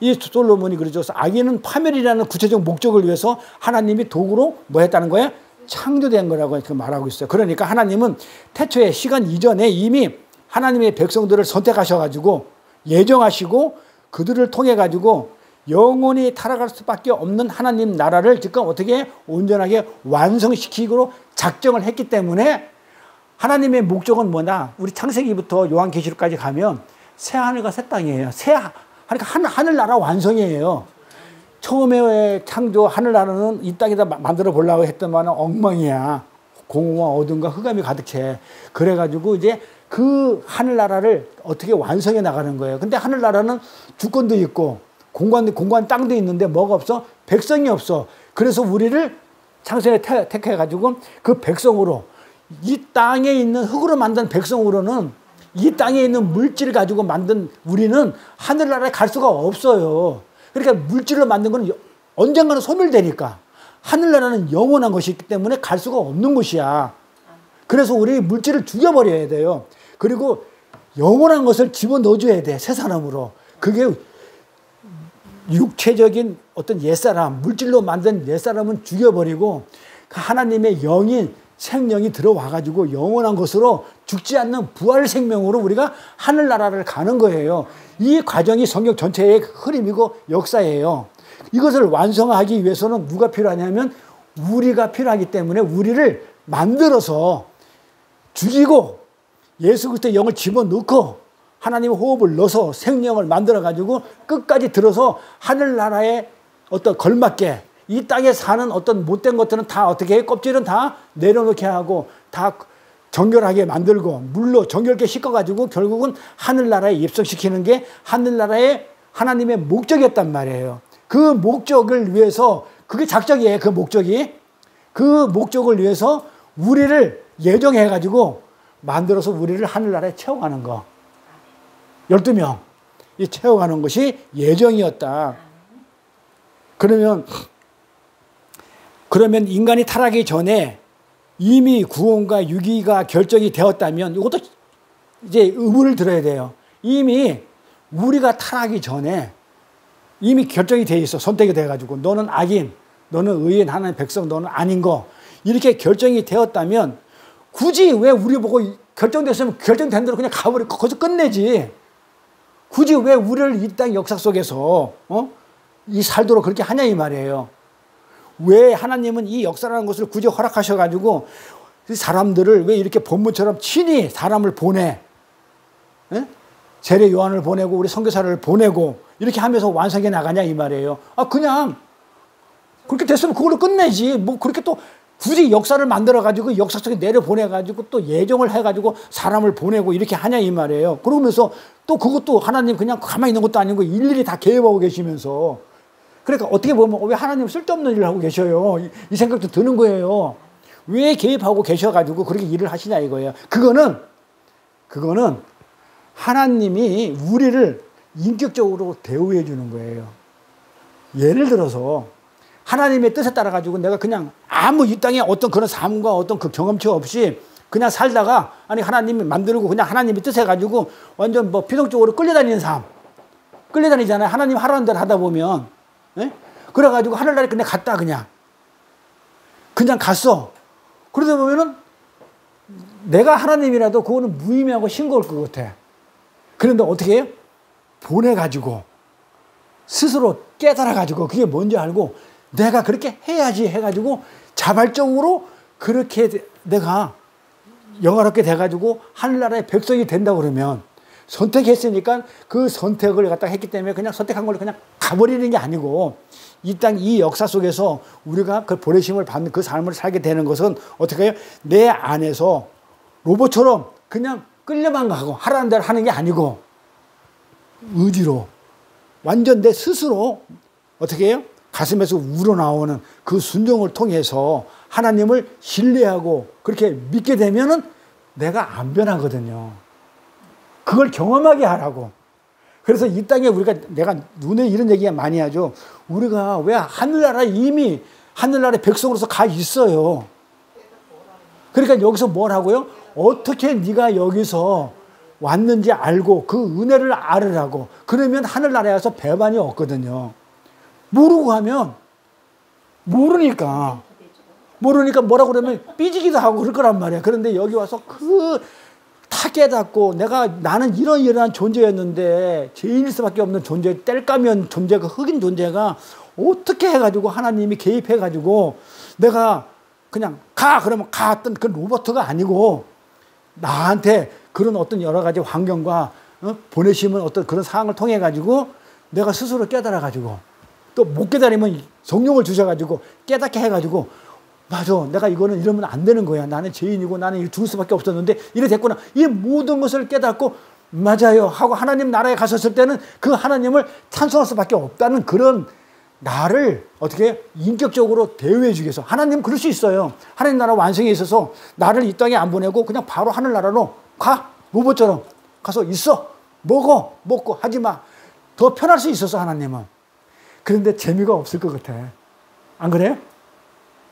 이 솔로몬이 그러죠. 악인은 파멸이라는 구체적 목적을 위해서 하나님이 도구로 뭐 했다는 거예요? 창조된 거라고 말하고 있어요. 그러니까 하나님은 태초에 시간 이전에 이미 하나님의 백성들을 선택하셔가지고 예정하시고 그들을 통해 가지고 영원히 타락할 수밖에 없는 하나님 나라를 지금 어떻게 온전하게 완성시키기로 작정을 했기 때문에 하나님의 목적은 뭐냐? 우리 창세기부터 요한계시록까지 가면 새 하늘과 새 땅이에요. 그러니까 하늘나라 완성이에요. 처음에 창조 하늘나라는 이 땅에다 만들어 보려고 했더만 엉망이야. 공허와 어둠과 흑암이 가득 채. 그래가지고 이제 그 하늘나라를 어떻게 완성해 나가는 거예요. 근데 하늘나라는 주권도 있고 공간 땅도 있는데 뭐가 없어? 백성이 없어. 그래서 우리를 창세에 택해가지고 그 백성으로, 이 땅에 있는 흙으로 만든 백성으로는 이 땅에 있는 물질을 가지고 만든 우리는 하늘나라에 갈 수가 없어요. 그러니까 물질로 만든 건 언젠가는 소멸되니까 하늘나라는 영원한 것이기 때문에 갈 수가 없는 곳이야. 그래서 우리 물질을 죽여버려야 돼요. 그리고 영원한 것을 집어넣어줘야 돼. 새 사람으로. 그게 육체적인 어떤 옛사람, 물질로 만든 옛사람은 죽여버리고 하나님의 영인 생명이 들어와가지고 영원한 것으로 죽지 않는 부활 생명으로 우리가 하늘나라를 가는 거예요. 이 과정이 성경 전체의 흐름이고 역사예요. 이것을 완성하기 위해서는 누가 필요하냐면 우리가 필요하기 때문에 우리를 만들어서 죽이고 예수 그리스도의 영을 집어넣고 하나님의 호흡을 넣어서 생명을 만들어가지고 끝까지 들어서 하늘나라에 어떤 걸맞게 이 땅에 사는 어떤 못된 것들은 다 어떻게 해? 껍질은 다 내려놓게 하고 다 정결하게 만들고 물로 정결하게 씻어가지고 결국은 하늘나라에 입성시키는 게 하늘나라의 하나님의 목적이었단 말이에요. 그 목적을 위해서, 그게 작정이에요. 그 목적이. 그 목적을 위해서 우리를 예정해가지고 만들어서 우리를 하늘나라에 채워가는 거. 12명. 이 채워가는 것이 예정이었다. 그러면 인간이 타락하기 전에 이미 구원과 유기가 결정이 되었다면 이것도 이제 의문을 들어야 돼요. 이미 우리가 타락하기 전에 이미 결정이 돼 있어. 선택이 돼가지고 너는 악인, 너는 의인, 하나님의 백성, 너는 아닌 거 이렇게 결정이 되었다면 굳이 왜 우리 보고 결정됐으면 결정된 대로 그냥 가버리고 거기서 끝내지. 굳이 왜 우리를 이 땅 역사 속에서 이 살도록 그렇게 하냐 이 말이에요. 왜 하나님은 이 역사라는 것을 굳이 허락하셔가지고 사람들을 왜 이렇게 본문처럼 친히 사람을 보내, 세례 요한을 보내고 우리 선교사를 보내고 이렇게 하면서 완성해 나가냐 이 말이에요. 그냥 그렇게 됐으면 그걸로 끝내지. 뭐 그렇게 또 굳이 역사를 만들어가지고 역사 속에 내려보내가지고 또 예정을 해가지고 사람을 보내고 이렇게 하냐 이 말이에요. 그러면서 또 그것도 하나님 그냥 가만히 있는 것도 아니고 일일이 다 개입하고 계시면서, 그러니까 어떻게 보면 왜 하나님 쓸데없는 일을 하고 계셔요. 이 생각도 드는 거예요. 왜 개입하고 계셔가지고 그렇게 일을 하시냐 이거예요. 그거는 하나님이 우리를 인격적으로 대우해 주는 거예요. 예를 들어서 하나님의 뜻에 따라 가지고 내가 그냥 아무 이 땅에 어떤 그런 삶과 어떤 그 경험치 없이 그냥 살다가 아니 하나님이 만들고 그냥 하나님이 뜻해가지고 완전 뭐 비동적으로 끌려다니는 삶. 끌려다니잖아요. 하나님 하라는 대로 하다 보면. 예? 그래가지고 하늘나라에 그냥 갔다 그냥 갔어. 그러다 보면은 내가 하나님이라도 그거는 무의미하고 싱거울 것 같아. 그런데 어떻게 해요? 보내가지고 스스로 깨달아가지고 그게 뭔지 알고 내가 그렇게 해야지 해가지고 자발적으로 그렇게 내가 영화롭게 돼가지고 하늘나라의 백성이 된다고 그러면 선택했으니까 그 선택을 갖다 했기 때문에 그냥 선택한 걸 그냥 가버리는 게 아니고 이 땅, 이 역사 속에서 우리가 그 보내심을 받는 그 삶을 살게 되는 것은 어떻게 해요? 내 안에서 로봇처럼 그냥 끌려만 가고 하라는 대로 하는 게 아니고 의지로 완전 내 스스로 어떻게 해요? 가슴에서 우러나오는 그 순종을 통해서 하나님을 신뢰하고 그렇게 믿게 되면은 내가 안 변하거든요. 그걸 경험하게 하라고. 그래서 이 땅에 내가 눈에 이런 얘기 많이 하죠. 우리가 왜 하늘나라에 이미 하늘나라의 백성으로서 가 있어요. 그러니까 여기서 뭘 하고요? 어떻게 네가 여기서 왔는지 알고 그 은혜를 알으라고. 그러면 하늘나라에 와서 배반이 없거든요. 모르고 하면 모르니까 뭐라고 그러면 삐지기도 하고 그럴 거란 말이야. 그런데 여기 와서 다 깨닫고 나는 이러한 존재였는데 죄인일 수밖에 없는 존재, 땔감이었는 존재가, 흑인 존재가 어떻게 해가지고 하나님이 개입해가지고 내가 그냥 그러면 갔던 그 로봇가 아니고 나한테 그런 어떤 여러 가지 환경과 보내심은 어떤 그런 상황을 통해 가지고 내가 스스로 깨달아 가지고 또 못 깨달으면 성령을 주셔가지고 깨닫게 해가지고 맞아, 내가 이거는 이러면 안 되는 거야. 나는 죄인이고 나는 이거 죽을 수밖에 없었는데 이래 됐구나. 이 모든 것을 깨닫고 맞아요 하고 하나님 나라에 갔었을 때는 그 하나님을 찬송할 수밖에 없다는 그런 나를 어떻게 인격적으로 대우해 주기 위해서. 하나님은 그럴 수 있어요. 하나님 나라 완성에 있어서 나를 이 땅에 안 보내고 그냥 바로 하늘나라로 가. 로봇처럼 가서 있어. 먹고 하지 마. 더 편할 수 있어서 하나님은. 그런데 재미가 없을 것 같아. 안 그래요?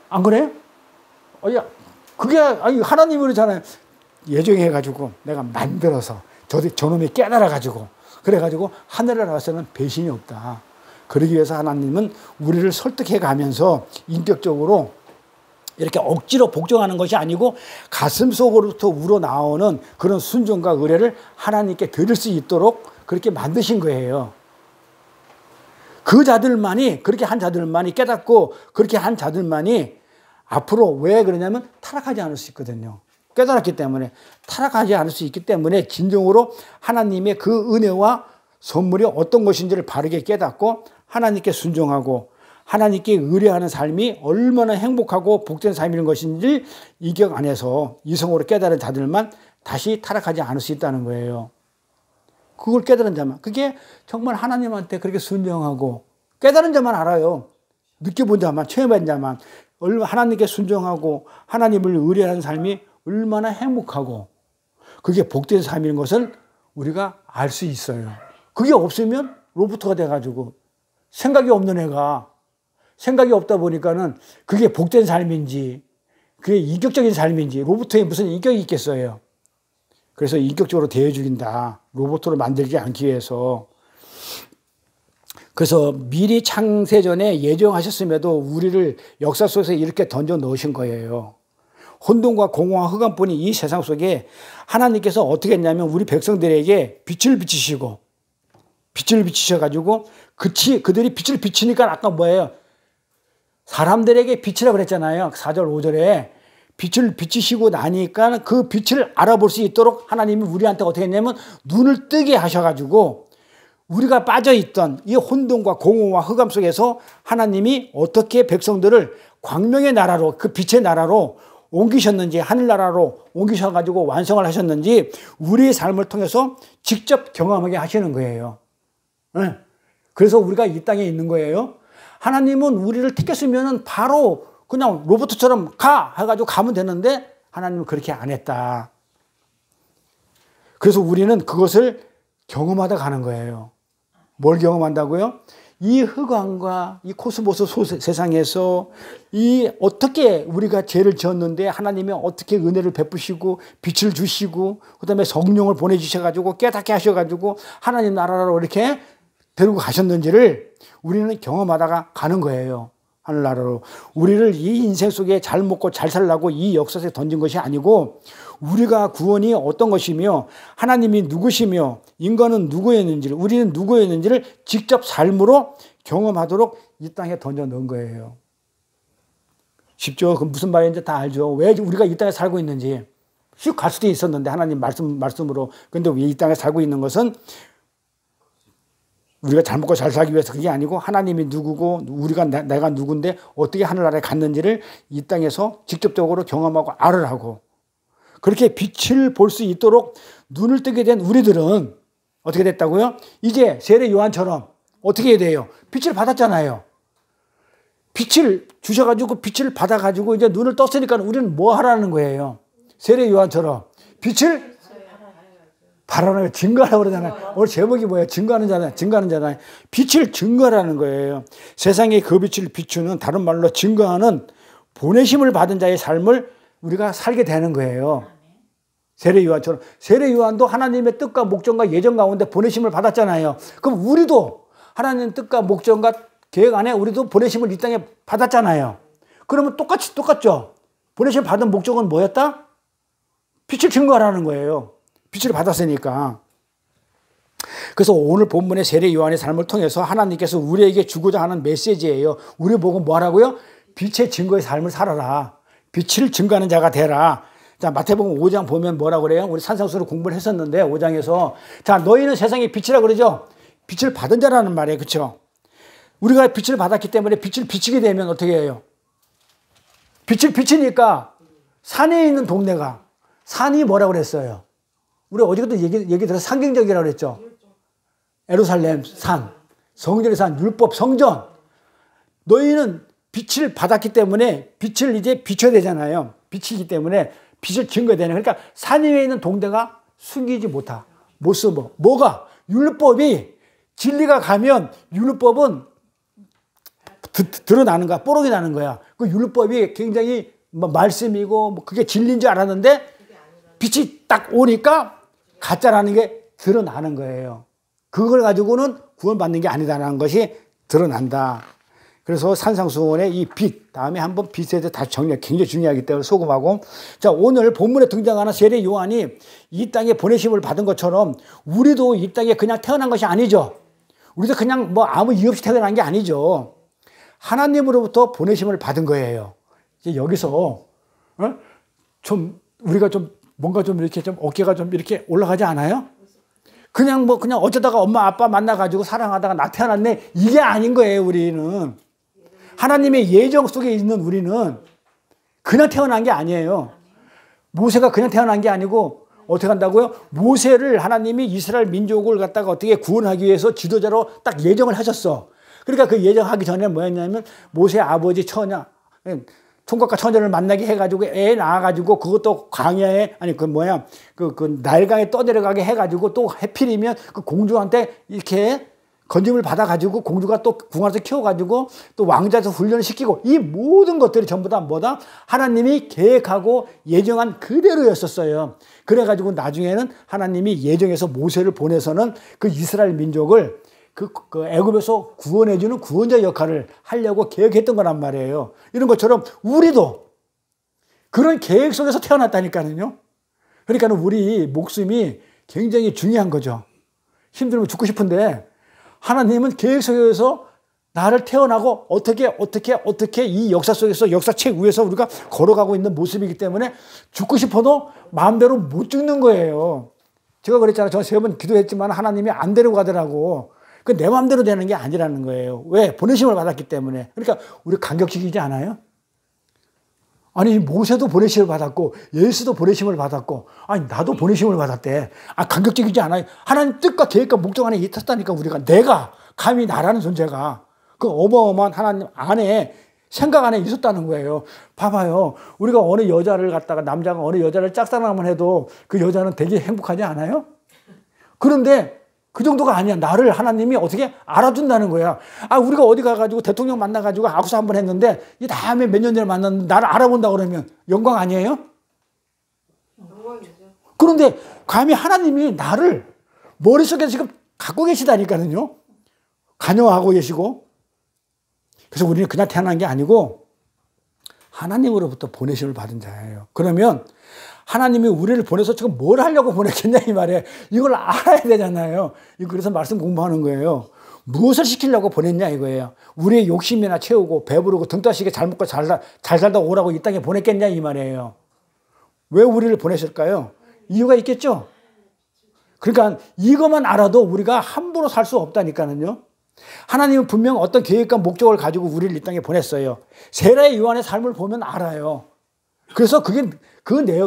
안 그래요? 그게 아니 하나님이 그러잖아요. 예정해가지고 내가 만들어서 저놈이 깨달아가지고 그래가지고 하늘에 나와서는 배신이 없다. 그러기 위해서 하나님은 우리를 설득해 가면서 인격적으로 이렇게 억지로 복종하는 것이 아니고 가슴 속으로부터 우러나오는 그런 순종과 의뢰를 하나님께 드릴 수 있도록 그렇게 만드신 거예요. 그 자들만이, 그렇게 한 자들만이 깨닫고 그렇게 한 자들만이 앞으로 왜 그러냐면 타락하지 않을 수 있거든요. 깨달았기 때문에. 타락하지 않을 수 있기 때문에 진정으로 하나님의 그 은혜와 선물이 어떤 것인지를 바르게 깨닫고 하나님께 순종하고 하나님께 의뢰하는 삶이 얼마나 행복하고 복된 삶인 것인지 이격 안에서 이성으로 깨달은 자들만 다시 타락하지 않을 수 있다는 거예요. 그걸 깨달은 자만. 그게 정말 하나님한테 그렇게 순종하고 깨달은 자만 알아요. 느껴본 자만, 체험한 자만. 하나님께 순종하고 하나님을 의뢰하는 삶이 얼마나 행복하고 그게 복된 삶인 것을 우리가 알 수 있어요. 그게 없으면 로봇가 돼가지고 생각이 없는 애가 생각이 없다 보니까는 그게 복된 삶인지 그게 인격적인 삶인지 로봇에 무슨 인격이 있겠어요. 그래서 인격적으로 대해 주긴다. 로봇으로 만들지 않기 위해서. 그래서 미리 창세전에 예정하셨음에도 우리를 역사 속에서 이렇게 던져 넣으신 거예요. 혼돈과 공허와 흑암뿐인 이 세상 속에 하나님께서 어떻게 했냐면 우리 백성들에게 빛을 비치시고 빛을 비치셔가지고 그들이 빛을 비치니까 아까 뭐예요? 사람들에게 빛이라고 그랬잖아요. 4절 5절에 빛을 비치시고 나니까 그 빛을 알아볼 수 있도록 하나님이 우리한테 어떻게 했냐면 눈을 뜨게 하셔가지고 우리가 빠져있던 이 혼돈과 공허와 흑암 속에서 하나님이 어떻게 백성들을 광명의 나라로 그 빛의 나라로 옮기셨는지 하늘나라로 옮기셔가지고 완성을 하셨는지 우리의 삶을 통해서 직접 경험하게 하시는 거예요. 네. 그래서 우리가 이 땅에 있는 거예요. 하나님은 우리를 택했으면 바로 그냥 로봇처럼 가! 해가지고 가면 되는데 하나님은 그렇게 안 했다. 그래서 우리는 그것을 경험하다 가는 거예요. 뭘 경험한다고요? 이 흑암과 이 코스모스 세상에서 이 어떻게 우리가 죄를 지었는데 하나님이 어떻게 은혜를 베푸시고 빛을 주시고 그다음에 성령을 보내주셔가지고 깨닫게 하셔가지고 하나님 나라로 이렇게 데리고 가셨는지를 우리는 경험하다가 가는 거예요. 하늘나라로. 우리를 이 인생 속에 잘 먹고 잘 살라고 이 역사에 던진 것이 아니고 우리가 구원이 어떤 것이며 하나님이 누구시며 인간은 누구였는지를 우리는 누구였는지를 직접 삶으로 경험하도록 이 땅에 던져 넣은 거예요. 쉽죠? 그 무슨 말인지 다 알죠. 왜 우리가 이 땅에 살고 있는지. 슉 갈 수도 있었는데 하나님 말씀으로. 근데 왜 이 땅에 살고 있는 것은 우리가 잘 먹고 잘 살기 위해서 그게 아니고 하나님이 누구고 우리가 내가 누군데 어떻게 하늘나라에 갔는지를 이 땅에서 직접적으로 경험하고 알으라고. 그렇게 빛을 볼 수 있도록 눈을 뜨게 된 우리들은 어떻게 됐다고요? 이제 세례 요한처럼 어떻게 해야 돼요? 빛을 받았잖아요. 빛을 주셔가지고 빛을 받아가지고 이제 눈을 떴으니까 우리는 뭐 하라는 거예요? 세례 요한처럼 빛을 바라는 증거하라고 그러잖아요. 오늘 제목이 뭐예요? 증거하는 자잖아요. 빛을 증거하라는 거예요. 세상에 그 빛을 비추는 다른 말로 증거하는 보내심을 받은 자의 삶을 우리가 살게 되는 거예요. 세례 요한처럼. 세례 요한도 하나님의 뜻과 목적과 예정 가운데 보내심을 받았잖아요. 그럼 우리도 하나님의 뜻과 목적과 계획 안에 우리도 보내심을 이 땅에 받았잖아요. 그러면 똑같죠? 보내심을 받은 목적은 뭐였다? 빛을 증거하라는 거예요. 빛을 받았으니까. 그래서 오늘 본문의 세례 요한의 삶을 통해서 하나님께서 우리에게 주고자 하는 메시지예요. 우리 보고 뭐 하라고요? 빛의 증거의 삶을 살아라. 빛을 증거하는 자가 되라. 자, 마태복음 5장 보면 뭐라고 그래요? 우리 산상수로 공부를 했었는데 5장에서 자, 너희는 세상의 빛이라 그러죠? 빛을 받은 자라는 말이에요. 그렇죠? 우리가 빛을 받았기 때문에 빛을 비치게 되면 어떻게 해요? 빛을 비치니까 산에 있는 동네가 산이 뭐라고 그랬어요? 우리 어제도 얘기 들어서 상징적이라고 그랬죠. 예루살렘 산, 성전의 산, 율법 성전. 너희는 빛을 받았기 때문에 빛을 이제 비춰야 되잖아요. 빛이기 때문에 빛을 증거해야 되는. 그러니까 산 위에 있는 동네가 숨기지 못하. 못 숨어. 뭐가? 율법이 진리가 가면 율법은 드러나는 거야. 뽀록이 나는 거야. 그 율법이 굉장히 말씀이고 그게 진리인 줄 알았는데 빛이 딱 오니까 가짜라는 게 드러나는 거예요. 그걸 가지고는 구원받는 게 아니다라는 것이 드러난다. 그래서 산상수훈의 이 빛, 다음에 한번 빛에 대해서 다시 정리가 굉장히 중요하기 때문에 소금하고. 자, 오늘 본문에 등장하는 세례 요한이 이 땅에 보내심을 받은 것처럼 우리도 이 땅에 그냥 태어난 것이 아니죠. 우리도 그냥 뭐 아무 이유 없이 태어난 게 아니죠. 하나님으로부터 보내심을 받은 거예요. 이제 여기서 좀 우리가 좀 뭔가 좀 이렇게 좀 어깨가 좀 이렇게 올라가지 않아요? 그냥 어쩌다가 엄마 아빠 만나가지고 사랑하다가 나 태어났네. 이게 아닌 거예요, 우리는. 하나님의 예정 속에 있는 우리는 그냥 태어난 게 아니에요. 모세가 그냥 태어난 게 아니고 어떻게 한다고요? 모세를 하나님이 이스라엘 민족을 갖다가 어떻게 구원하기 위해서 지도자로 딱 예정을 하셨어. 그러니까 그 예정하기 전에 뭐였냐면 모세 아버지 처녀, 총각과 처녀를 만나게 해가지고 애 낳아가지고 그것도 광야에 그 나일강에 떠내려가게 해가지고 또 해필이면 그 공주한테 이렇게 건짐을 받아가지고 공주가 또 궁안에서 키워가지고 또 왕자에서 훈련을 시키고 이 모든 것들이 전부 다 뭐다? 하나님이 계획하고 예정한 그대로였었어요. 그래가지고 나중에는 하나님이 예정해서 모세를 보내서는 그 이스라엘 민족을 그 애굽에서 구원해주는 구원자 역할을 하려고 계획했던 거란 말이에요. 이런 것처럼 우리도 그런 계획 속에서 태어났다니까요. 그러니까 우리 목숨이 굉장히 중요한 거죠. 힘들면 죽고 싶은데 하나님은 계획 속에서 나를 태어나고 어떻게 이 역사 속에서 역사책 위에서 우리가 걸어가고 있는 모습이기 때문에 죽고 싶어도 마음대로 못 죽는 거예요. 제가 그랬잖아요. 저 3번 기도했지만 하나님이 안 데려가더라고. 그 내 마음대로 되는 게 아니라는 거예요. 왜? 보내심을 받았기 때문에. 그러니까 우리 감격적이지 않아요? 아니 모세도 보내심을 받았고 예수도 보내심을 받았고 아니 나도 보내심을 받았대. 감격적이지 않아요? 하나님 뜻과 계획과 목적 안에 있었다니까. 우리가 내가 감히 나라는 존재가 그 어마어마한 하나님 안에 생각 안에 있었다는 거예요. 봐봐요. 우리가 어느 여자를 갖다가 남자가 어느 여자를 짝사랑하면 해도 그 여자는 되게 행복하지 않아요? 그런데 그 정도가 아니야. 나를 하나님이 어떻게 알아준다는 거야. 아, 우리가 어디 가가지고 대통령 만나가지고 악수 한번 했는데 이 다음에 몇 년 전에 만났는데 나를 알아본다 그러면 영광 아니에요? 그런데 감히 하나님이 나를 머릿속에 지금 갖고 계시다니까요. 관여하고 계시고. 그래서 우리는 그냥 태어난 게 아니고 하나님으로부터 보내심을 받은 자예요. 그러면 하나님이 우리를 보내서 지금 뭘 하려고 보냈겠냐 이 말이에요. 이걸 알아야 되잖아요. 그래서 말씀 공부하는 거예요. 무엇을 시키려고 보냈냐 이거예요. 우리의 욕심이나 채우고 배부르고 등 따시게 잘 먹고 잘 살다 오라고 이 땅에 보냈겠냐 이 말이에요. 왜 우리를 보내실까요? 이유가 있겠죠. 그러니까 이것만 알아도 우리가 함부로 살 수 없다니까요. 하나님은 분명 어떤 계획과 목적을 가지고 우리를 이 땅에 보냈어요. 세라의 요한의 삶을 보면 알아요. 그래서 그게 내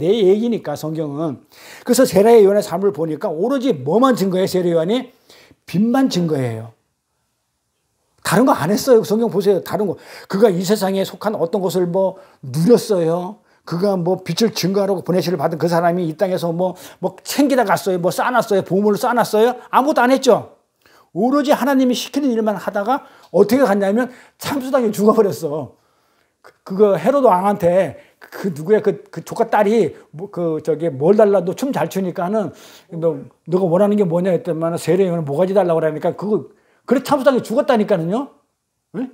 얘기니까 성경은. 그래서 세라의 요한의 삶을 보니까 오로지 뭐만 증거해요? 세라 요한이 빛만 증거해요. 다른 거 안 했어요. 성경 보세요. 다른 거. 그가 이 세상에 속한 어떤 것을 뭐 누렸어요. 그가 뭐 빛을 증거하라고 보내시를 받은 그 사람이 이 땅에서 뭐 챙기다 갔어요. 뭐 쌓아놨어요. 보물을 쌓아놨어요. 아무것도 안 했죠. 오로지 하나님이 시키는 일만 하다가 어떻게 갔냐면 참수당에 죽어버렸어. 그거 헤로드 왕한테 그 누구야 그 조카 딸이 뭘 달라 너 춤 잘 추니까는 너가 원하는 게 뭐냐 했더만 세례요한은 모가지 달라고 그러니까 그래 참수당에 죽었다니까는요. 네?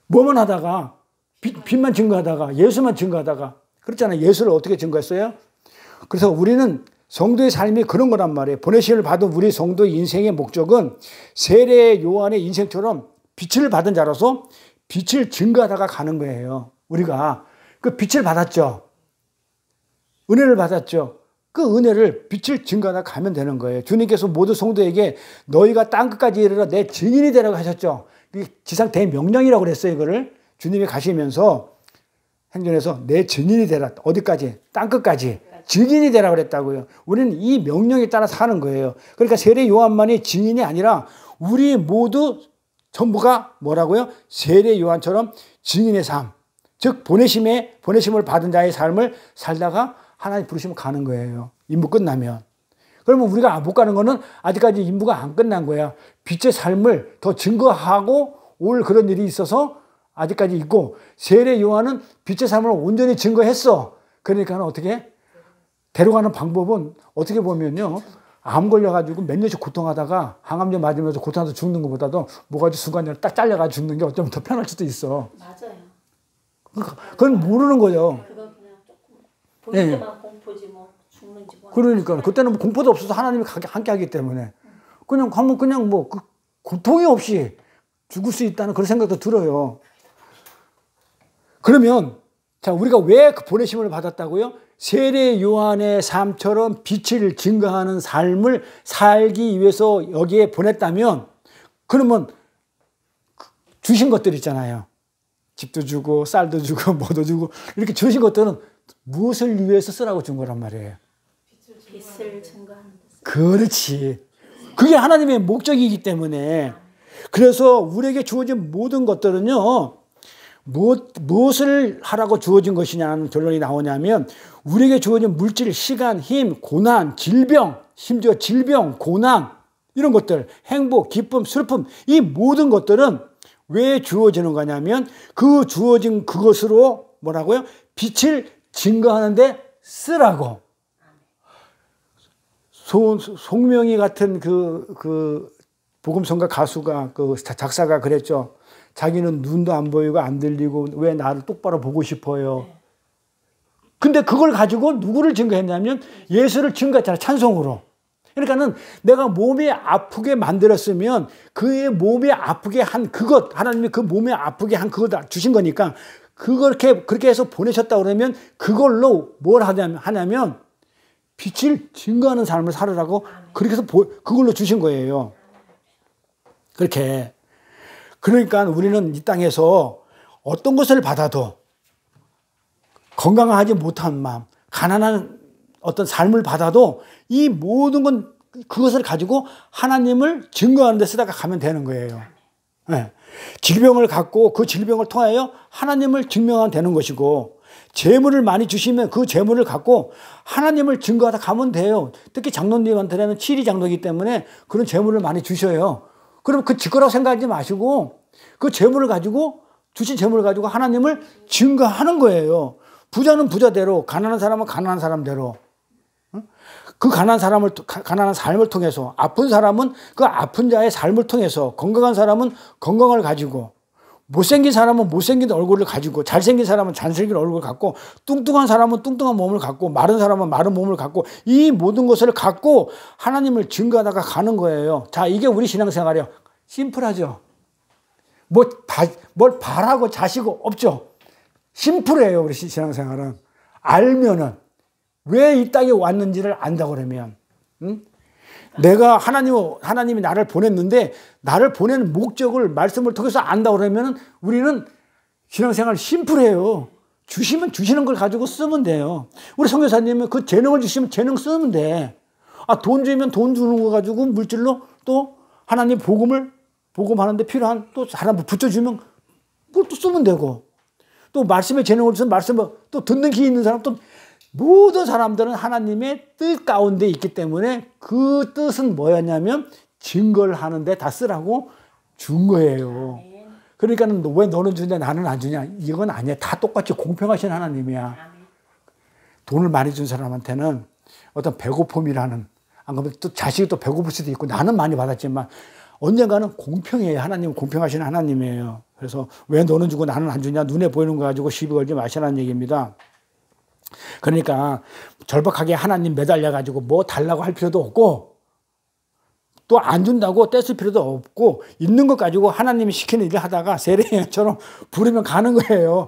뭐만 하다가 빛만 증거하다가 예수만 증거하다가 그렇잖아요. 예수를 어떻게 증거했어요? 그래서 우리는 성도의 삶이 그런 거란 말이에요. 보내심을 받은 우리 성도의 인생의 목적은 세례 요한의 인생처럼 빛을 받은 자로서 빛을 증거하다가 가는 거예요. 우리가 그 빛을 받았죠. 은혜를 받았죠. 그 은혜를 빛을 증거하다 가면 되는 거예요. 주님께서 모든 성도에게 너희가 땅끝까지 이르러 내 증인이 되라고 하셨죠. 지상 대명령이라고 그랬어요. 이거를 주님이 가시면서 행전에서 내 증인이 되라. 어디까지? 땅끝까지. 증인이 되라고 그랬다고요. 우리는 이 명령에 따라 사는 거예요. 그러니까 세례 요한만이 증인이 아니라 우리 모두 전부가 뭐라고요? 세례 요한처럼 증인의 삶. 즉 보내심을 받은 자의 삶을 살다가 하나님 부르시면 가는 거예요. 임무 끝나면. 그러면 우리가 못 가는 거는 아직까지 임무가 안 끝난 거야. 빛의 삶을 더 증거하고 올 그런 일이 있어서 아직까지 있고 세례 요한은 빛의 삶을 온전히 증거했어. 그러니까 어떻게? 데려가는 방법은 어떻게 보면요. 암 걸려가지고 몇 년씩 고통하다가 항암제 맞으면서 고통해서 죽는 것보다도 모가지 순간적으로 딱 잘려가지고 죽는 게 어쩌면 더 편할 수도 있어. 맞아요. 그건 모르는 거예요. 그건 그냥 조금 보일 때만 공포지 뭐 죽는지 뭐. 그러니까 그때는 뭐 공포도 없어서 하나님이 함께 하기 때문에 그냥 가면 그냥 뭐 고통이 없이 죽을 수 있다는 그런 생각도 들어요. 그러면 자 우리가 왜 그 보내심을 받았다고요? 세례 요한의 삶처럼 빛을 증거하는 삶을 살기 위해서 여기에 보냈다면 그러면 주신 것들 있잖아요. 집도 주고 쌀도 주고 뭐도 주고 이렇게 주신 것들은 무엇을 위해서 쓰라고 준 거란 말이에요. 빛을 증거하는 데. 그렇지. 그게 하나님의 목적이기 때문에 그래서 우리에게 주어진 모든 것들은요. 무엇을 하라고 주어진 것이냐는 결론이 나오냐면 우리에게 주어진 물질, 시간, 힘, 고난, 질병, 심지어 질병, 고난 이런 것들, 행복, 기쁨, 슬픔 이 모든 것들은 왜 주어지는 거냐면 그 주어진 그것으로 뭐라고요? 빛을 증거하는 데 쓰라고. 송명희 같은 그 복음성가 가수가 그 작사가 그랬죠. 자기는 눈도 안 보이고 안 들리고 왜 나를 똑바로 보고 싶어요. 근데 그걸 가지고 누구를 증거했냐면 예수를 증거했잖아. 찬송으로. 그러니까는 내가 몸이 아프게 만들었으면 그의 몸이 아프게 한 그것 하나님이 그 몸에 아프게 한 그것 주신 거니까 그렇게 해서 보내셨다 그러면 그걸로 뭘 하냐면 빛을 증거하는 삶을 살으라고 그렇게 해서 그걸로 주신 거예요. 그렇게. 그러니까 우리는 이 땅에서 어떤 것을 받아도 건강하지 못한 마음, 가난한 어떤 삶을 받아도 이 모든 건 그것을 가지고 하나님을 증거하는 데 쓰다가 가면 되는 거예요. 네. 질병을 갖고 그 질병을 통하여 하나님을 증명하면 되는 것이고 재물을 많이 주시면 그 재물을 갖고 하나님을 증거하다 가면 돼요. 특히 장로님한테는 7위 장로이기 때문에 그런 재물을 많이 주셔요. 그럼 그 지 거라고 생각하지 마시고 그 재물을 가지고 주신 재물을 가지고 하나님을 증거하는 거예요. 부자는 부자대로, 가난한 사람은 가난한 사람대로. 그 가난한 삶을 통해서, 아픈 사람은 그 아픈 자의 삶을 통해서, 건강한 사람은 건강을 가지고, 못생긴 사람은 못생긴 얼굴을 가지고, 잘생긴 사람은 잘생긴 얼굴을 갖고, 뚱뚱한 사람은 뚱뚱한 몸을 갖고, 마른 사람은 마른 몸을 갖고, 이 모든 것을 갖고 하나님을 증거하다가 가는 거예요. 자, 이게 우리 신앙생활이에요. 심플하죠? 뭘 바라고 자시고 없죠? 심플해요, 우리 신앙생활은. 알면은. 왜 이 땅에 왔는지를 안다고 그러면. 응? 내가 하나님이 나를 보냈는데 나를 보내는 목적을 말씀을 통해서 안다고 그러면 우리는 신앙생활 심플해요. 주시면 주시는 걸 가지고 쓰면 돼요. 우리 선교사님은 그 재능을 주시면 재능 쓰면 돼. 돈 주면 돈 주는 거 가지고 물질로 또 하나님 복음하는데 필요한 또 사람 붙여주면 그걸 또 쓰면 되고, 또 말씀에 재능을 주면 말씀을 또 듣는 귀 있는 사람, 또 모든 사람들은 하나님의 뜻 가운데 있기 때문에 그 뜻은 뭐였냐면 증거를 하는데 다 쓰라고 준 거예요. 그러니까 왜 너는 주냐 나는 안 주냐 이건 아니야. 다 똑같이 공평하신 하나님이야. 돈을 많이 준 사람한테는 어떤 배고픔이라는, 안 그러면 또 자식이 또 배고플 수도 있고, 나는 많이 받았지만 언젠가는 공평해요. 하나님은 공평하신 하나님이에요. 그래서 왜 너는 주고 나는 안 주냐, 눈에 보이는 거 가지고 시비 걸지 마시라는 얘기입니다. 그러니까 절박하게 하나님 매달려 가지고 뭐 달라고 할 필요도 없고, 또 안 준다고 떼쓸 필요도 없고, 있는 것 가지고 하나님이 시키는 일을 하다가 세례처럼 부르면 가는 거예요.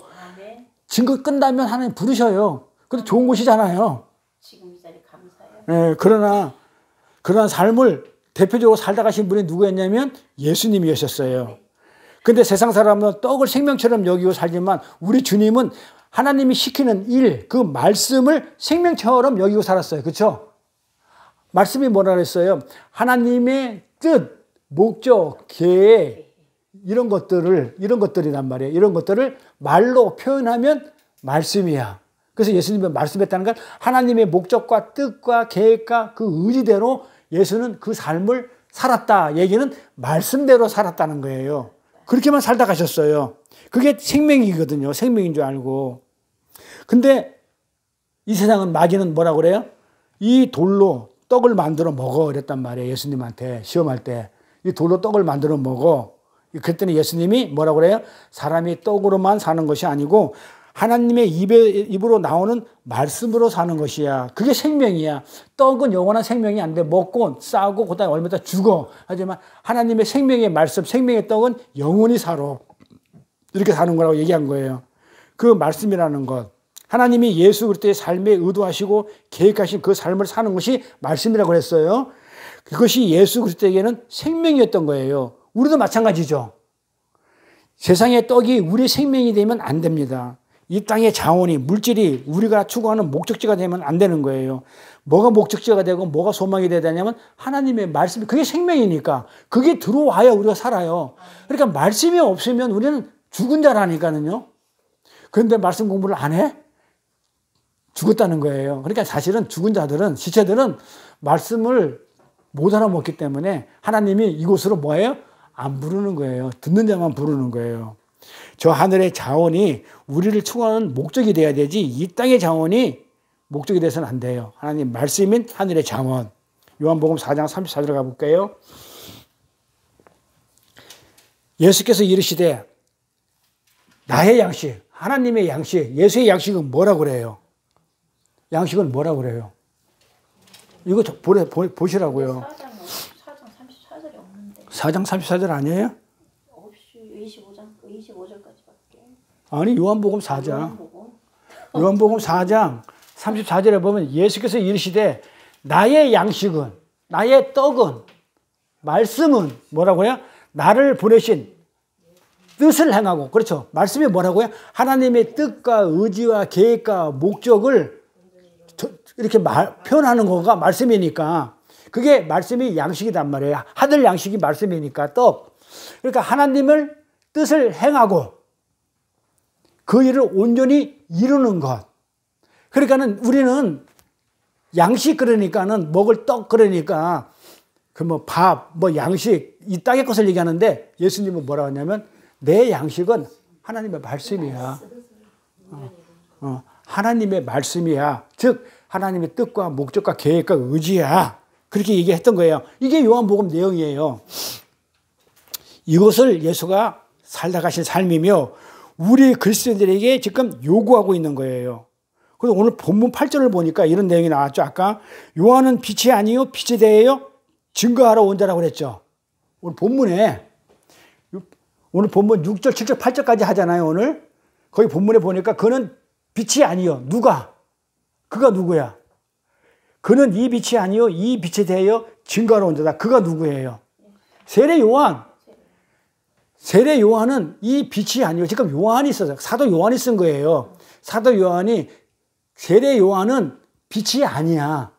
증거 끝나면 하나님 부르셔요. 근데 좋은 곳이잖아요. 지금 이 자리 감사해요. 네, 그러나 삶을 대표적으로 살다 가신 분이 누구였냐면 예수님이셨어요. 근데 세상 사람은 떡을 생명처럼 여기고 살지만 우리 주님은 하나님이 시키는 일, 그 말씀을 생명처럼 여기고 살았어요. 그렇죠? 말씀이 뭐라 그랬어요? 하나님의 뜻, 목적, 계획, 이런 것들이란 말이에요. 이런 것들을 말로 표현하면 말씀이야. 그래서 예수님은 말씀했다는 건 하나님의 목적과 뜻과 계획과 그 의지대로 예수는 그 삶을 살았다. 얘기는 말씀대로 살았다는 거예요. 그렇게만 살다 가셨어요. 그게 생명이거든요. 생명인 줄 알고. 근데 이 세상은 마귀는 뭐라고 그래요? 이 돌로 떡을 만들어 먹어 이랬단 말이에요. 예수님한테 시험할 때. 이 돌로 떡을 만들어 먹어. 그랬더니 예수님이 뭐라고 그래요? 사람이 떡으로만 사는 것이 아니고 하나님의 입으로 나오는 말씀으로 사는 것이야. 그게 생명이야. 떡은 영원한 생명이 안 돼. 먹고 싸고 그다음에 얼마 있다 죽어. 하지만 하나님의 생명의 말씀, 생명의 떡은 영원히 살아. 이렇게 사는 거라고 얘기한 거예요. 그 말씀이라는 것. 하나님이 예수 그리스도의 삶에 의도하시고 계획하신 그 삶을 사는 것이 말씀이라고 그랬어요. 그것이 예수 그리스도에게는 생명이었던 거예요. 우리도 마찬가지죠. 세상의 떡이 우리의 생명이 되면 안 됩니다. 이 땅의 자원이, 물질이 우리가 추구하는 목적지가 되면 안 되는 거예요. 뭐가 목적지가 되고 뭐가 소망이 되냐면 하나님의 말씀이, 그게 생명이니까 그게 들어와야 우리가 살아요. 그러니까 말씀이 없으면 우리는 죽은 자라니까요. 그런데 말씀 공부를 안 해? 죽었다는 거예요. 그러니까 사실은 죽은 자들은, 시체들은 말씀을 못 알아먹기 때문에 하나님이 이곳으로 뭐예요? 안 부르는 거예요. 듣는 자만 부르는 거예요. 저 하늘의 자원이 우리를 추구하는 목적이 돼야 되지, 이 땅의 자원이 목적이 돼서는 안 돼요. 하나님 말씀인 하늘의 자원. 요한복음 4장 34절 가볼게요. 예수께서 이르시되 나의 양식, 하나님의 양식, 예수의 양식은 뭐라고 그래요? 양식은 뭐라고 그래요? 이거 보시라고요. 4장 34절이 없는데. 4장 34절 아니에요? 없이 25절까지밖에. 아니, 요한복음 4장. 요한복음 4장 34절에 보면 예수께서 이르시되 나의 양식은, 나의 떡은, 말씀은 뭐라고요? 나를 보내신 뜻을 행하고, 그렇죠? 말씀이 뭐라고요? 하나님의 뜻과 의지와 계획과 목적을 이렇게 표현하는 거가 말씀이니까, 그게 말씀이 양식이단 말이에요. 하늘 양식이 말씀이니까 떡. 그러니까 하나님을 뜻을 행하고 그 일을 온전히 이루는 것. 그러니까는 우리는 양식 그러니까는 먹을 떡 그러니까 그 뭐 밥, 뭐 양식 이 땅의 것을 얘기하는데 예수님은 뭐라고 하냐면 내 양식은 하나님의 말씀이야. 하나님의 말씀이야. 즉 하나님의 뜻과 목적과 계획과 의지야. 그렇게 얘기했던 거예요. 이게 요한복음 내용이에요. 이것을 예수가 살다 가신 삶이며 우리 그리스도인들에게 지금 요구하고 있는 거예요. 그래서 오늘 본문 8절을 보니까 이런 내용이 나왔죠. 아까 요한은 빛이 아니요 빛에 대하여 증거하러 온 자라고 그랬죠. 오늘 본문에 오늘 본문 6절, 7절, 8절까지 하잖아요. 오늘 거기 본문에 보니까 그는 빛이 아니요. 누가? 그가 누구야? 그는 이 빛이 아니요 이 빛에 대하여 증거하러 온 자다. 그가 누구예요? 세례 요한. 세례 요한은 이 빛이 아니요. 지금 요한이 써서 사도 요한이 쓴 거예요. 사도 요한이 세례 요한은 빛이 아니야.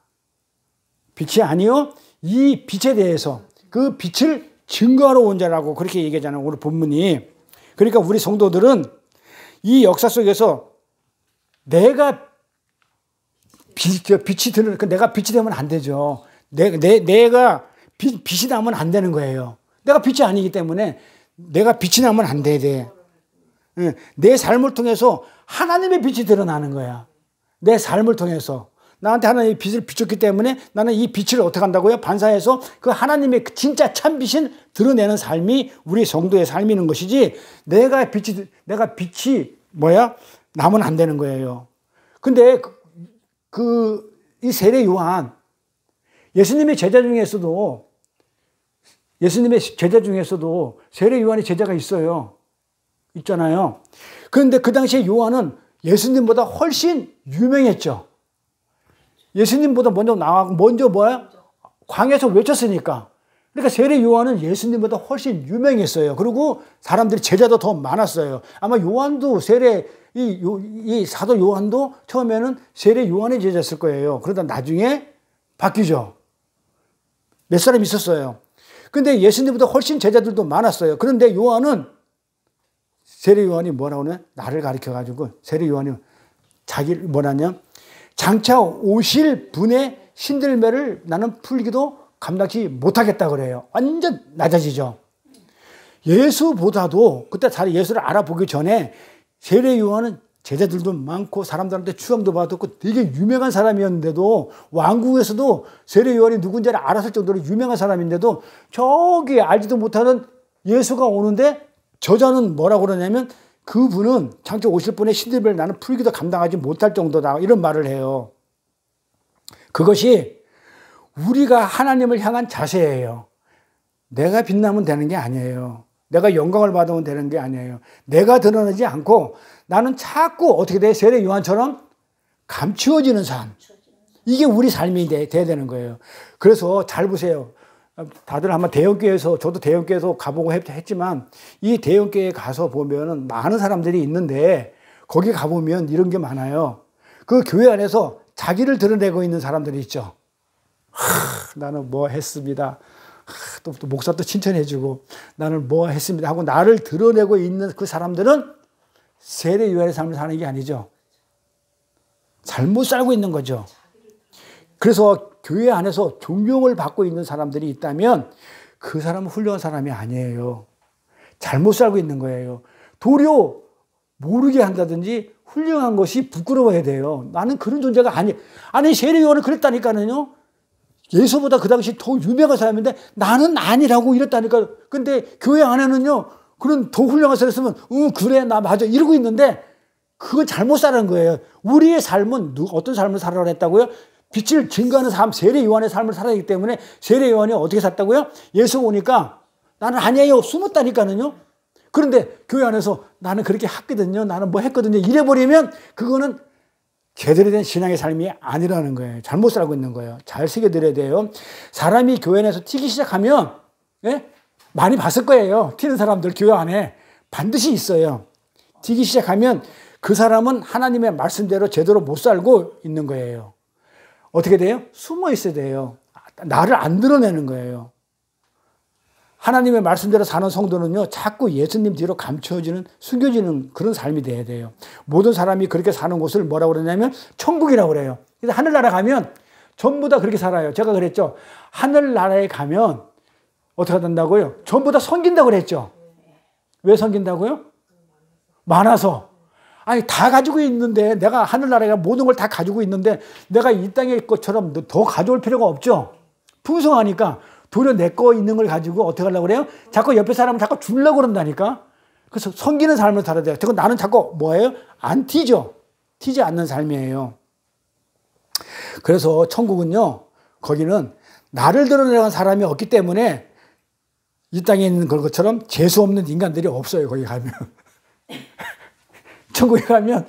빛이 아니요 이 빛에 대해서 그 빛을 증거하러 온 자라고 그렇게 얘기하잖아요. 오늘 본문이. 그러니까 우리 성도들은 이 역사 속에서 내가 빛이 드는, 내가 빛이 되면 안 되죠. 내가 빛이 나면 안 되는 거예요. 내가 빛이 아니기 때문에 내가 빛이 나면 안 돼. 내 삶을 통해서 하나님의 빛이 드러나는 거야. 내 삶을 통해서. 나한테 하나님의 빛을 비췄기 때문에 나는 이 빛을 어떻게 한다고요? 반사해서 그 하나님의 진짜 참빛을 드러내는 삶이 우리 성도의 삶이는 것이지 내가 빛이 나면 안 되는 거예요. 근데 이 세례 요한, 예수님의 제자 중에서도 세례 요한의 제자가 있잖아요. 그런데 그 당시에 요한은 예수님보다 훨씬 유명했죠. 예수님보다 먼저 광야에서 외쳤으니까. 그러니까 세례 요한은 예수님보다 훨씬 유명했어요. 그리고 사람들이 제자도 더 많았어요. 아마 요한도 이 사도 요한도 처음에는 세례 요한의 제자였을 거예요. 그러다 나중에 바뀌죠. 몇 사람 있었어요. 근데 예수님보다 훨씬 제자들도 많았어요. 그런데 요한은 세례 요한이 뭐라고 하냐? 나를 가리켜가지고 세례 요한이 자기를 뭐라냐? 장차 오실 분의 신들매를 나는 풀기도 감당치 못하겠다 그래요. 완전 낮아지죠. 예수보다도 그때 잘 예수를 알아보기 전에 세례 요한은 제자들도 많고 사람들한테 추앙도 받았고 되게 유명한 사람이었는데도 왕궁에서도 세례 요한이 누군지 알았을 정도로 유명한 사람인데도 저기 알지도 못하는 예수가 오는데 저자는 뭐라고 그러냐면 그분은 장차 오실 분의 신들매를 나는 풀기도 감당하지 못할 정도다 이런 말을 해요. 그것이 우리가 하나님을 향한 자세예요. 내가 빛나면 되는 게 아니에요. 내가 영광을 받으면 되는 게 아니에요. 내가 드러나지 않고 나는 자꾸 어떻게 돼? 세례 요한처럼 감추어지는 삶. 이게 우리 삶이 돼야 되는 거예요. 그래서 잘 보세요. 다들 아마 대형교회에서, 저도 대형교회에서 가보고 했지만 이 대형교회에 가서 보면은 많은 사람들이 있는데 거기 가보면 이런 게 많아요. 그 교회 안에서 자기를 드러내고 있는 사람들이 있죠. 나는 뭐 했습니다. 또 목사 또 칭찬해주고 나는 뭐 했습니다 하고 나를 드러내고 있는 그 사람들은 세례 요한의 삶을 사는 게 아니죠. 잘못 살고 있는 거죠. 그래서 교회 안에서 존경을 받고 있는 사람들이 있다면 그 사람은 훌륭한 사람이 아니에요. 잘못 살고 있는 거예요. 도리어 모르게 한다든지 훌륭한 것이 부끄러워야 돼요. 나는 그런 존재가 아니 세례 요한은 그랬다니까요. 예수보다 그 당시 더 유명한 사람인데 나는 아니라고 이랬다니까. 근데 교회 안에는요. 그런 더 훌륭한 사람 있으면 그래 나 맞아 이러고 있는데 그건 잘못 사는 거예요. 우리의 삶은 어떤 삶을 살아라 했다고요? 빛을 증거하는 삶, 세례 요한의 삶을 살아야 때문에 세례 요한이 어떻게 샀다고요? 예수 오니까 나는 아니에요. 숨었다니까요. 그런데 교회 안에서 나는 그렇게 했거든요. 나는 뭐 했거든요. 이래버리면 그거는 제대로 된 신앙의 삶이 아니라는 거예요. 잘못 살고 있는 거예요. 잘 새겨드려야 돼요. 사람이 교회 안에서 튀기 시작하면 많이 봤을 거예요. 튀는 사람들 교회 안에 반드시 있어요. 튀기 시작하면 그 사람은 하나님의 말씀대로 제대로 못 살고 있는 거예요. 어떻게 돼요? 숨어 있어야 돼요. 나를 안 드러내는 거예요. 하나님의 말씀대로 사는 성도는요, 자꾸 예수님 뒤로 감춰지는, 숨겨지는 그런 삶이 돼야 돼요. 모든 사람이 그렇게 사는 곳을 뭐라고 그러냐면 천국이라고 그래요. 그래서 하늘나라 가면 전부 다 그렇게 살아요. 제가 그랬죠. 하늘나라에 가면 어떻게 된다고요? 전부 다 섬긴다고 그랬죠. 왜 섬긴다고요? 많아서. 아니, 다 가지고 있는데, 내가 하늘나라에 모든 걸 다 가지고 있는데, 내가 이 땅의 것처럼 더 가져올 필요가 없죠. 풍성하니까. 도리어 내 거 있는 걸 가지고 어떻게 하려고 그래요? 자꾸 옆에 사람을 자꾸 주려고 그런다니까. 그래서 섬기는 삶을 살아야 돼요. 그리고 나는 자꾸 뭐예요? 안 튀죠. 튀지 않는 삶이에요. 그래서 천국은요, 거기는 나를 드러내는 사람이 없기 때문에 이 땅에 있는 것처럼 재수 없는 인간들이 없어요. 거기 가면. 천국에 가면,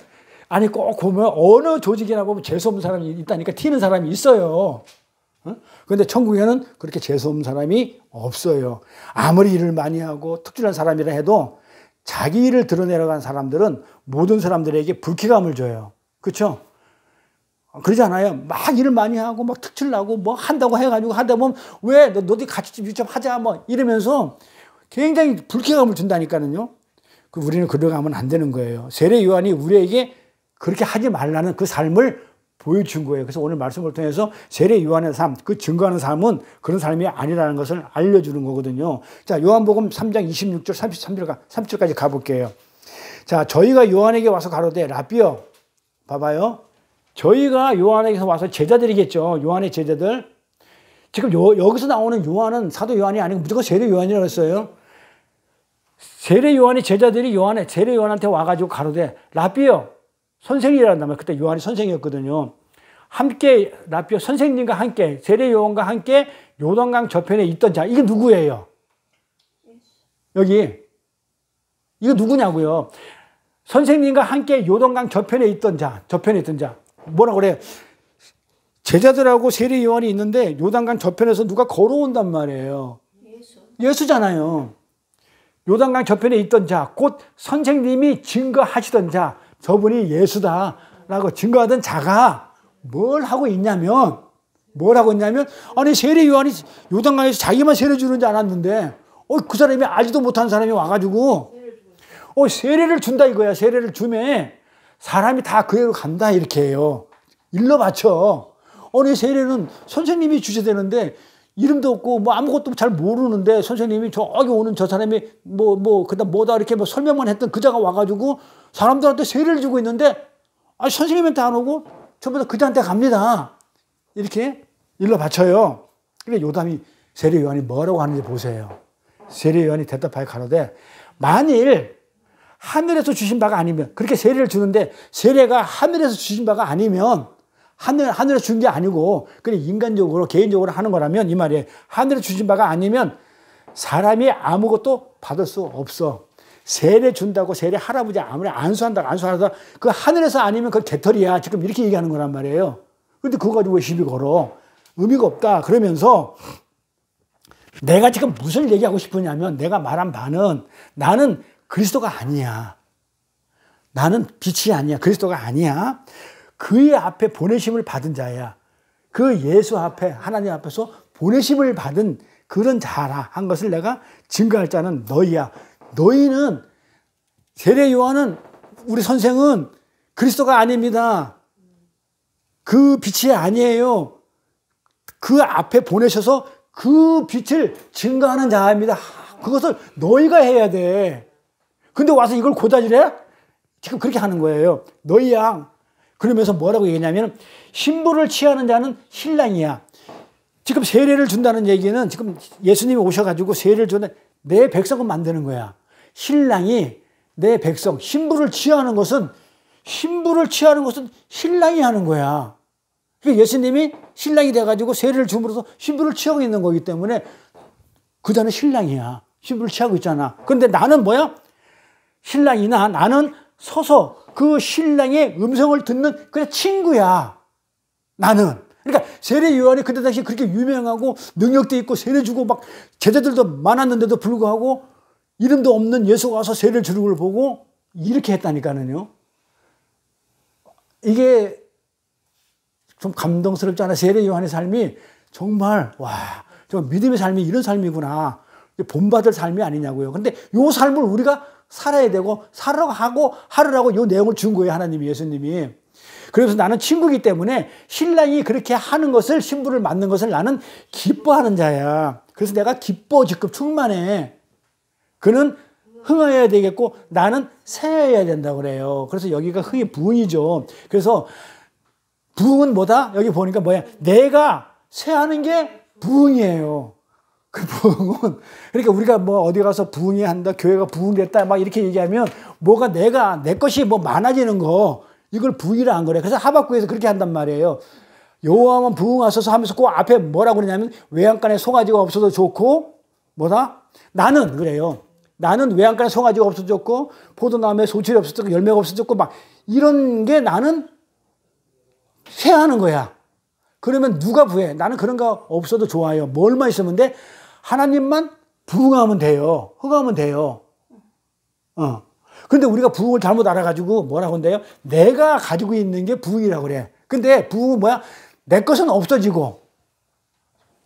아니, 꼭 보면 어느 조직이나 보면 재수 없는 사람이 있다니까 튀는 사람이 있어요. 그런데 천국에는 그렇게 재수 없는 사람이 없어요. 아무리 일을 많이 하고 특출난 사람이라 해도 자기 일을 드러내려간 사람들은 모든 사람들에게 불쾌감을 줘요. 그렇죠? 그러지 않아요? 막 일을 많이 하고 막 특출나고 뭐 한다고 해가지고 하다 보면 왜 너도 같이 좀 하자 뭐 이러면서 굉장히 불쾌감을 준다니까요. 우리는 그러고 하면 안 되는 거예요. 세례 요한이 우리에게 그렇게 하지 말라는 그 삶을 보여준 거예요. 그래서 오늘 말씀을 통해서 세례 요한의 삶, 그 증거하는 삶은 그런 삶이 아니라는 것을 알려주는 거거든요. 자, 요한복음 3장 26절 33절까지 가볼게요. 자, 저희가 요한에게 와서 가로되 라삐여, 봐봐요. 저희가 요한에게서 와서 제자들이겠죠. 요한의 제자들. 지금 여기서 나오는 요한은 사도 요한이 아니고 무조건 세례 요한이라고 했어요. 세례 요한의 제자들이 세례 요한한테 와가지고 가로되 라삐여, 선생이라는 말, 그때 요한이 선생이었거든요. 함께 라삐여, 선생님과 함께 세례 요한과 함께 요단강 저편에 있던 자, 이게 누구예요? 여기 이거 누구냐고요? 선생님과 함께 요단강 저편에 있던 자, 뭐라고 그래요? 제자들하고 세례 요한이 있는데 요단강 저편에서 누가 걸어온단 말이에요. 예수잖아요. 요단강 저편에 있던 자, 곧 선생님이 증거하시던 자, 저분이 예수다라고 증거하던 자가 뭘 하고 있냐면, 아니, 세례 요한이 요단강에서 자기만 세례 주는 줄 알았는데, 그 사람이 알지도 못한 사람이 와가지고, 세례를 준다 이거야. 세례를 주면 사람이 다 그애로 간다, 이렇게 해요. 일러 바쳐. 아니, 세례는 선생님이 주셔야 되는데, 이름도 없고, 뭐 아무것도 잘 모르는데, 선생님이 저기 오는 저 사람이 그다음 뭐다 이렇게 뭐 설명만 했던 그 자가 와가지고, 사람들한테 세례를 주고 있는데, 아니, 선생님한테 안 오고, 전부 다 그자한테 갑니다. 이렇게 일러 바쳐요. 그러니까 요담이, 세례 요한이 뭐라고 하는지 보세요. 세례 요한이 대답하여 가로되, 만일 하늘에서 주신 바가 아니면, 그렇게 세례를 주는데, 세례가 하늘에서 주신 바가 아니면, 하늘에서 준 게 아니고, 그냥 인간적으로, 개인적으로 하는 거라면, 이 말이에요. 하늘에서 주신 바가 아니면, 사람이 아무것도 받을 수 없어. 세례 준다고 세례 할아버지 아무리 안수한다, 그 하늘에서 아니면 그 개털이야. 지금 이렇게 얘기하는 거란 말이에요. 근데 그거 가지고 왜 시비 걸어? 의미가 없다. 그러면서, 내가 지금 무슨 얘기하고 싶으냐면, 내가 말한 바는, 나는 그리스도가 아니야. 나는 빛이 아니야. 그리스도가 아니야. 그의 앞에 보내심을 받은 자야. 그 예수 앞에, 하나님 앞에서 보내심을 받은 그런 자라 한 것을 내가 증거할 자는 너희야. 너희는, 세례 요한은, 우리 선생은 그리스도가 아닙니다. 그 빛이 아니에요. 그 앞에 보내셔서 그 빛을 증거하는 자입니다. 그것을 너희가 해야 돼. 근데 와서 이걸 고자질해? 지금 그렇게 하는 거예요. 너희야. 그러면서 뭐라고 얘기하냐면, 신부를 취하는 자는 신랑이야. 지금 세례를 준다는 얘기는, 지금 예수님이 오셔가지고 세례를 주는, 내 백성은 만드는 거야. 신랑이 내 백성, 신부를 취하는 것은 신랑이 하는 거야. 그러니까 예수님이 신랑이 돼가지고 세례를 줌으로써 신부를 취하고 있는 거기 때문에 그 자는 신랑이야. 신부를 취하고 있잖아. 그런데 나는 뭐야? 신랑이나 나는 서서 그 신랑의 음성을 듣는 그냥 친구야. 나는. 그러니까 세례 요한이 그때 당시 그렇게 유명하고 능력도 있고 세례 주고 막 제자들도 많았는데도 불구하고 이름도 없는 예수가 와서 세례를 주는 걸 보고 이렇게 했다니까요. 이게 좀 감동스럽지 않아? 세례 요한의 삶이 정말, 와, 정말 믿음의 삶이 이런 삶이구나. 본받을 삶이 아니냐고요. 근데 요 삶을 우리가 살아야 되고 하루라고 요 내용을 준 거예요. 하나님이, 예수님이. 그래서 나는 친구이기 때문에 신랑이 그렇게 하는 것을, 신부를 맞는 것을 나는 기뻐하는 자야. 그래서 내가 기뻐 즉급 충만해. 그는 흥하여야 되겠고 나는 새해야 된다고 그래요. 그래서 여기가 흥이 부흥이죠. 그래서 부흥은 뭐다? 여기 보니까 뭐야? 내가 새하는 게 부흥이에요. 그 부흥은, 그러니까 우리가 뭐 어디 가서 부흥이 한다, 교회가 부흥됐다 막 이렇게 얘기하면 뭐가 내 것이 뭐 많아지는 거, 이걸 부흥이라 한 거래. 그래서 하박국에서 그렇게 한단 말이에요. 여호와만 부흥하소서 하면서 그 앞에 뭐라고 그러냐면 외양간에 송아지가 없어도 좋고 뭐다? 나는 그래요. 나는 외양간에 송아지가 없어도 좋고 포도나무에 소출이 없어도 좋고 열매가 없어도 좋고 막 이런 게 나는 쇠하는 거야. 그러면 누가 부해? 나는 그런 거 없어도 좋아요. 뭘만 있으면 돼? 하나님만 부흥하면 돼요. 흥하면 돼요. 근데 우리가 부흥을 잘못 알아가지고 뭐라고 한대요? 내가 가지고 있는 게 부흥이라고 그래. 근데 부흥은 뭐야? 내 것은 없어지고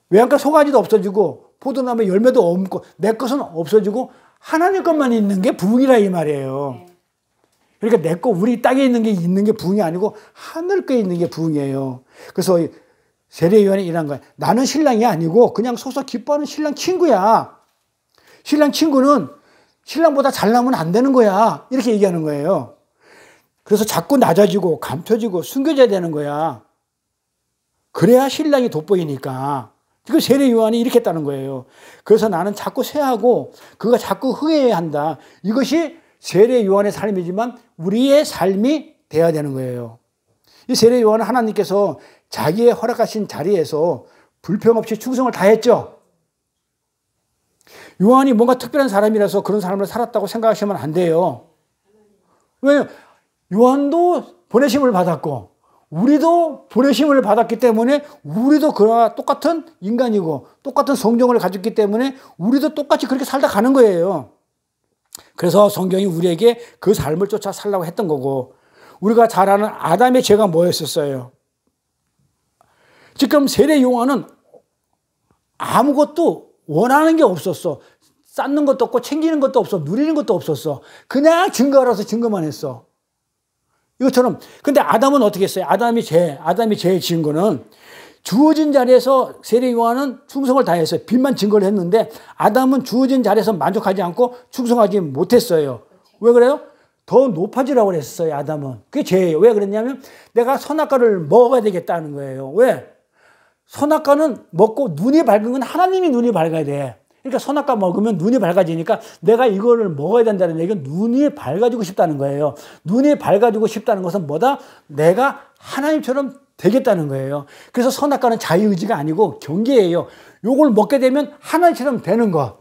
외양간 송아지도 없어지고 포도나무에 열매도 없고 내 것은 없어지고 하나님 것만 있는 게 부흥이라 이 말이에요. 그러니까 내 거, 우리 땅에 있는 게 부흥이 아니고 하늘 께 있는 게 부흥이에요. 그래서 세례요한이 이런 거야. 나는 신랑이 아니고 그냥 서서 기뻐하는 신랑 친구야. 신랑 친구는 신랑보다 잘나면 안 되는 거야. 이렇게 얘기하는 거예요. 그래서 자꾸 낮아지고 감춰지고 숨겨져야 되는 거야. 그래야 신랑이 돋보이니까. 그 세례요한이 이렇게 했다는 거예요. 그래서 나는 자꾸 쇠하고 그가 자꾸 흥해야 한다. 이것이 세례요한의 삶이지만 우리의 삶이 돼야 되는 거예요. 이 세례요한은 하나님께서 자기의 허락하신 자리에서 불평 없이 충성을 다했죠. 요한이 뭔가 특별한 사람이라서 그런 사람을 살았다고 생각하시면 안 돼요. 왜냐하면 요한도 보내심을 받았고 우리도 보내심을 받았기 때문에 우리도 그와 똑같은 인간이고 똑같은 성경을 가졌기 때문에 우리도 똑같이 그렇게 살다 가는 거예요. 그래서 성경이 우리에게 그 삶을 쫓아 살라고 했던 거고 우리가 잘 아는 아담의 죄가 뭐였었어요? 지금 세례 요한은 아무것도 원하는 게 없었어. 쌓는 것도 없고 챙기는 것도 없어. 누리는 것도 없었어. 그냥 증거하라서 증거만 했어. 이것처럼. 근데 아담은 어떻게 했어요? 아담이 죄 지은 거는 주어진 자리에서 세례 요한은 충성을 다했어요. 빈만 증거를 했는데 아담은 주어진 자리에서 만족하지 않고 충성하지 못했어요. 왜 그래요? 더 높아지라고 그랬어요. 아담은. 그게 죄예요. 왜 그랬냐면 내가 선악과를 먹어야 되겠다는 거예요. 왜? 선악과는 먹고 눈이 밝은 건 하나님이 눈이 밝아야 돼. 그러니까 선악과 먹으면 눈이 밝아지니까 내가 이거를 먹어야 된다는 얘기는 눈이 밝아지고 싶다는 거예요. 눈이 밝아지고 싶다는 것은 뭐다? 내가 하나님처럼 되겠다는 거예요. 그래서 선악과는 자유의지가 아니고 경계예요. 요걸 먹게 되면 하나님처럼 되는 것.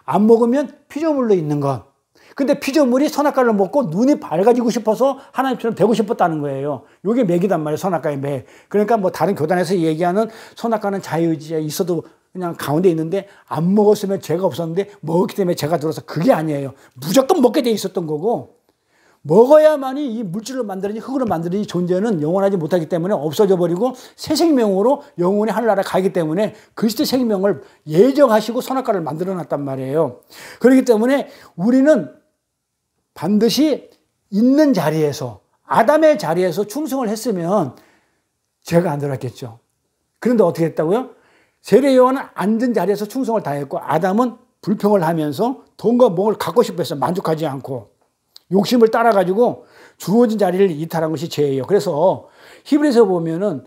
안 먹으면 피조물로 있는 것. 근데 피조물이 선악과를 먹고 눈이 밝아지고 싶어서 하나님처럼 되고 싶었다는 거예요. 요게 맥이단 말이에요. 선악과의 맥. 그러니까 뭐 다른 교단에서 얘기하는 선악과는 자유의지가 있어도 그냥 가운데 있는데 안 먹었으면 죄가 없었는데 먹었기 때문에 죄가 들어서 그게 아니에요. 무조건 먹게 돼 있었던 거고 먹어야만이 이 물질로 만들어진 흙으로 만들어진 존재는 영원하지 못하기 때문에 없어져 버리고 새 생명으로 영원히 하늘나라에 가기 때문에 그리스도 생명을 예정하시고 선악과를 만들어 놨단 말이에요. 그렇기 때문에 우리는 반드시 있는 자리에서 아담의 자리에서 충성을 했으면 죄가 안 들어갔겠죠. 그런데 어떻게 했다고요? 세례 요한은 앉은 자리에서 충성을 다했고 아담은 불평을 하면서 돈과 뭘 갖고 싶어 해서 만족하지 않고 욕심을 따라가지고 주어진 자리를 이탈한 것이 죄예요. 그래서 히브리서 보면은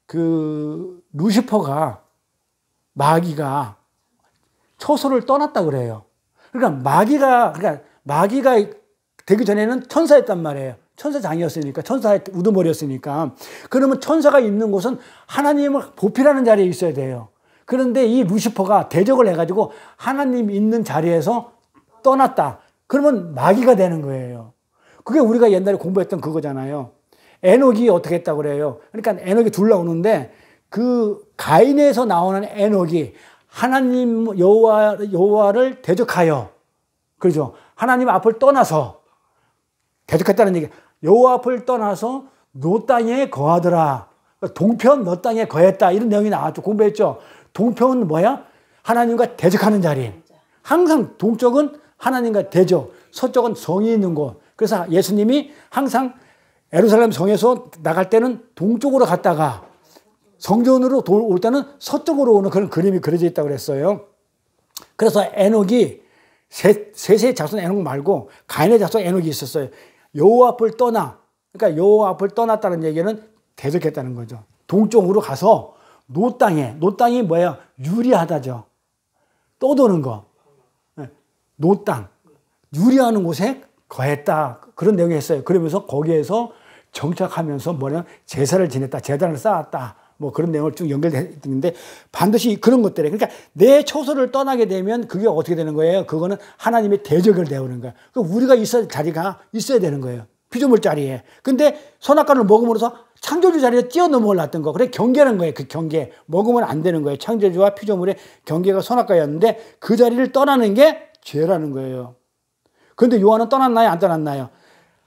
그 루시퍼가 마귀가 처소를 떠났다 그래요. 그러니까 마귀가 되기 전에는 천사였단 말이에요. 천사장이었으니까, 천사의 우두머리였으니까. 그러면 천사가 있는 곳은 하나님을 보필하는 자리에 있어야 돼요. 그런데 이 루시퍼가 대적을 해가지고 하나님 있는 자리에서 떠났다. 그러면 마귀가 되는 거예요. 그게 우리가 옛날에 공부했던 그거잖아요. 에녹이 어떻게 했다고 그래요? 그러니까 에녹이 둘 나오는데 그 가인에서 나오는 에녹이 하나님 여호와를 대적하여, 그렇죠? 하나님 앞을 떠나서 대적했다는 얘기. 여호와 앞을 떠나서 노 땅에 거하더라. 동편 너 땅에 거했다. 이런 내용이 나왔죠. 공부했죠. 동편은 뭐야? 하나님과 대적하는 자리. 항상 동쪽은 하나님과 대적, 서쪽은 성이 있는 곳. 그래서 예수님이 항상 예루살렘 성에서 나갈 때는 동쪽으로 갔다가 성전으로 올 때는 서쪽으로 오는 그런 그림이 그려져 있다고 그랬어요. 그래서 에녹이 셋의 자손 에녹 말고 가인의 자손 에녹이 있었어요. 여호와 앞을 떠나, 그러니까 여호와 앞을 떠났다는 얘기는 대적했다는 거죠. 동쪽으로 가서 노 땅이 뭐야? 유리하다죠. 떠도는 거. 노 땅. 유리하는 곳에 거했다. 그런 내용이 했어요. 그러면서 거기에서 정착하면서 뭐냐? 제사를 지냈다. 제단을 쌓았다. 뭐 그런 내용을 쭉 연결되는데 반드시 그런 것들에 그러니까 내 처소를 떠나게 되면 그게 어떻게 되는 거예요? 그거는 하나님의 대적을 대우는 거예요. 우리가 있어야 자리가 있어야 되는 거예요. 피조물 자리에. 근데 선악과를 먹음으로써 창조주 자리에 뛰어넘어올랐던 거. 그래 경계라는 거예요. 그 경계. 먹으면 안 되는 거예요. 창조주와 피조물의 경계가 선악과였는데 그 자리를 떠나는 게 죄라는 거예요. 그런데 요한은 떠났나요? 안 떠났나요?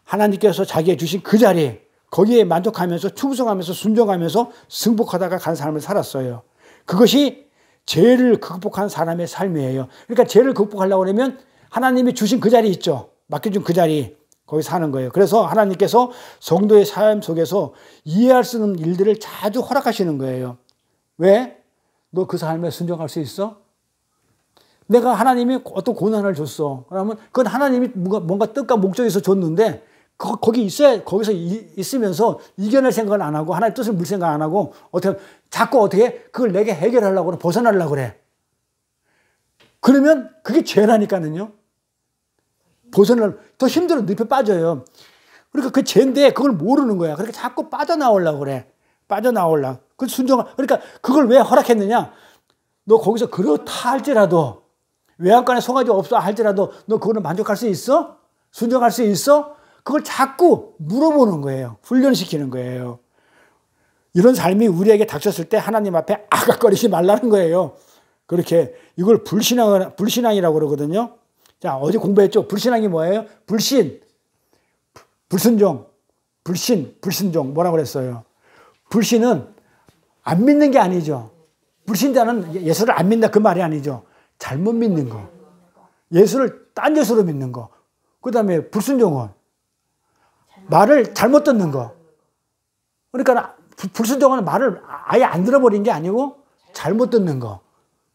하나님께서 자기의 주신 그 자리 거기에 만족하면서 충성하면서 순종하면서 승복하다가 간 삶을 살았어요. 그것이 죄를 극복한 사람의 삶이에요. 그러니까 죄를 극복하려고 하면 하나님이 주신 그 자리 있죠. 맡겨준 그 자리 거기 사는 거예요. 그래서 하나님께서 성도의 삶 속에서 이해할 수 없는 일들을 자주 허락하시는 거예요. 왜? 너 그 삶에 순종할 수 있어? 내가 하나님이 어떤 고난을 줬어. 그러면 그건 하나님이 뭔가 뜻과 목적이 있어 줬는데 거기서 있으면서 이겨낼 생각을 안 하고 하나님의 뜻을 물 생각 안 하고 자꾸 그걸 내게 해결하려고 그래. 벗어나려고 그래. 그러면 그게 죄라니까는요. 더 힘들어. 늪에 빠져요. 그러니까 그 죄인데 그걸 모르는 거야. 그러니까 자꾸 빠져나오려고 그래. 빠져나오려고. 그러니까 그걸 왜 허락했느냐? 너 거기서 그렇다 할지라도 외양간에 송아지 없어 할지라도 너 그거는 만족할 수 있어? 순종할 수 있어? 그걸 자꾸 물어보는 거예요. 훈련시키는 거예요. 이런 삶이 우리에게 닥쳤을 때 하나님 앞에 아각거리지 말라는 거예요. 그렇게 이걸 불신앙이라고 그러거든요. 자, 어제 공부했죠. 불신앙이 뭐예요? 불신, 불순종, 불순종 뭐라고 그랬어요? 불신은 안 믿는 게 아니죠. 불신자는 예수를 안 믿는다 그 말이 아니죠. 잘못 믿는 거. 예수를 딴 예수로 믿는 거. 그 다음에 불순종은 말을 잘못 듣는 거. 그러니까 불순종은 말을 아예 안 들어버린 게 아니고 잘못 듣는 거.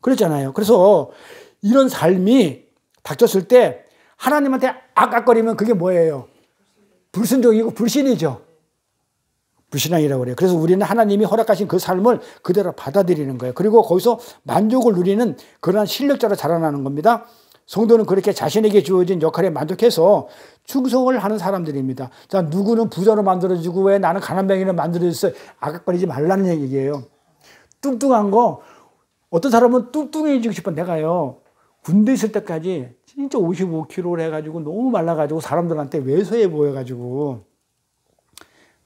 그랬잖아요. 그래서 이런 삶이 닥쳤을 때 하나님한테 악악거리면 그게 뭐예요? 불순종이고 불신이죠. 불신앙이라고 그래요. 그래서 우리는 하나님이 허락하신 그 삶을 그대로 받아들이는 거예요. 그리고 거기서 만족을 누리는 그러한 실력자로 자라나는 겁니다. 성도는 그렇게 자신에게 주어진 역할에 만족해서 충성을 하는 사람들입니다. 자, 누구는 부자로 만들어지고 왜 나는 가난뱅이로 만들어졌어요? 아각거리지 말라는 얘기예요. 뚱뚱한 거, 어떤 사람은 뚱뚱해지고 싶어. 내가요, 군대 있을 때까지 진짜 55kg를 해가지고 너무 말라가지고 사람들한테 왜소해 보여가지고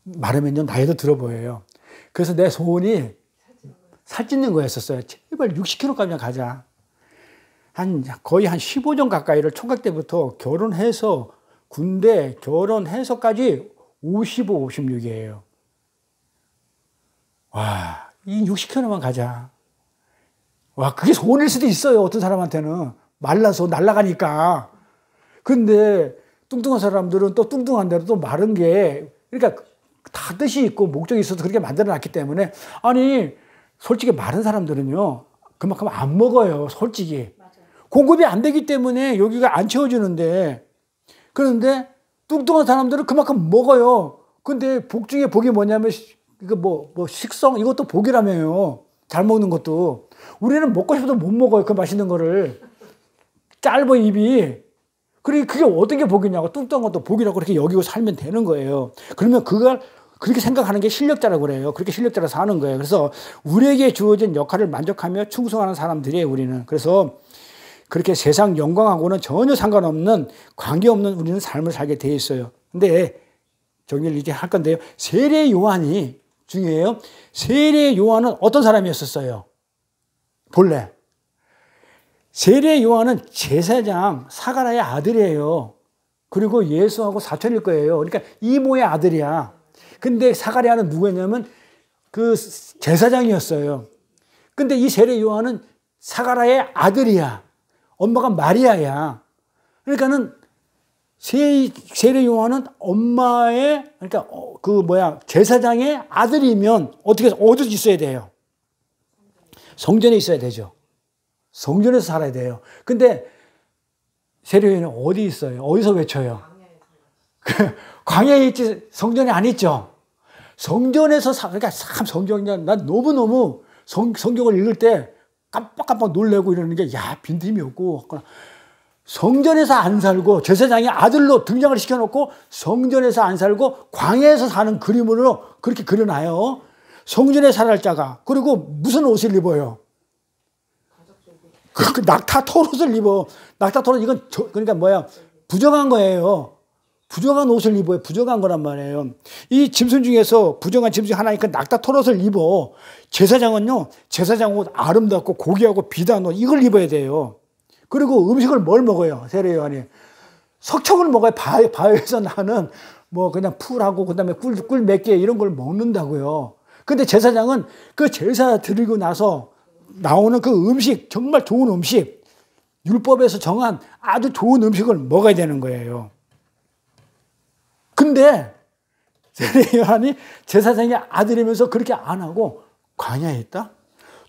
마르면요 나이도 들어 보여요. 그래서 내 소원이 살찌는 거였었어요. 제발 60kg까지 가자. 거의 한 15년 가까이를 총각 때부터 결혼해서 군대 결혼해서까지 55, 56이에요. 와, 이 60kg만 가자. 와, 그게 소원일 수도 있어요. 어떤 사람한테는. 말라서 날아가니까. 근데 뚱뚱한 사람들은 또 뚱뚱한 대로 또 마른 게, 그러니까 다 뜻이 있고 목적이 있어서 그렇게 만들어 놨기 때문에, 아니, 솔직히 마른 사람들은요, 그만큼 안 먹어요. 솔직히. 맞아요. 공급이 안 되기 때문에 여기가 안 채워지는데, 그런데 뚱뚱한 사람들은 그만큼 먹어요. 근데 복 중에 복이 뭐냐면, 이거 식성, 이것도 복이라며요. 잘 먹는 것도. 우리는 먹고 싶어도 못 먹어요. 그 맛있는 거를. 짧아, 입이. 그게 어떤 게 복이냐고. 뚱뚱한 것도 복이라고 그렇게 여기고 살면 되는 거예요. 그러면 그걸 그렇게 생각하는 게 실력자라고 그래요. 그렇게 실력자로 사는 거예요. 그래서 우리에게 주어진 역할을 만족하며 충성하는 사람들이에요, 우리는. 그래서 그렇게 세상 영광하고는 전혀 상관없는, 관계없는 우리는 삶을 살게 돼 있어요. 근데 정리를 이제 할 건데요. 세례 요한이 중요해요. 세례 요한은 어떤 사람이었었어요? 본래. 세례 요한은 제사장 사가랴의 아들이에요. 그리고 예수하고 사촌일 거예요. 그러니까 이모의 아들이야. 근데 사가랴는 누구였냐면 그 제사장이었어요. 근데 이 세례 요한은 사가랴의 아들이야. 엄마가 마리아야. 그러니까는 세례 요한은 엄마의, 그러니까 제사장의 아들이면 어디 있어야 돼요? 성전에 있어야 되죠. 성전에서 살아야 돼요. 근데 세례 요한은 어디 있어요? 어디서 외쳐요? 광야에 있지, 성전에 안 있죠. 성전에서 그러니까 참 성경이, 난 너무너무 성경을 읽을 때 깜빡깜빡 놀래고 이러는 게, 야, 빈틈이 없고. 성전에서 안 살고 제사장의 아들로 등장을 시켜놓고 성전에서 안 살고 광야에서 사는 그림으로 그렇게 그려놔요. 성전에 살할 자가. 그리고 무슨 옷을 입어요? 그 낙타 털옷을 입어. 낙타 털옷, 이건 그러니까 부정한 거예요. 부정한 옷을 입어요. 부정한 거란 말이에요. 이 짐승 중에서 부정한 짐승 중에 하나니까 낙타 털옷을 입어. 제사장은요, 제사장 옷 아름답고 고귀하고 비단 옷, 이걸 입어야 돼요. 그리고 음식을 뭘 먹어요? 세례 요한이 석청을 먹어요. 바위에서 나는 그냥 풀하고 그다음에 꿀 몇 개 이런 걸 먹는다고요. 근데 제사장은 그 제사 드리고 나서 나오는 그 음식, 정말 좋은 음식, 율법에서 정한 아주 좋은 음식을 먹어야 되는 거예요. 근데 세례 요한이 제사장의 아들이면서 그렇게 안 하고 광야에 있다?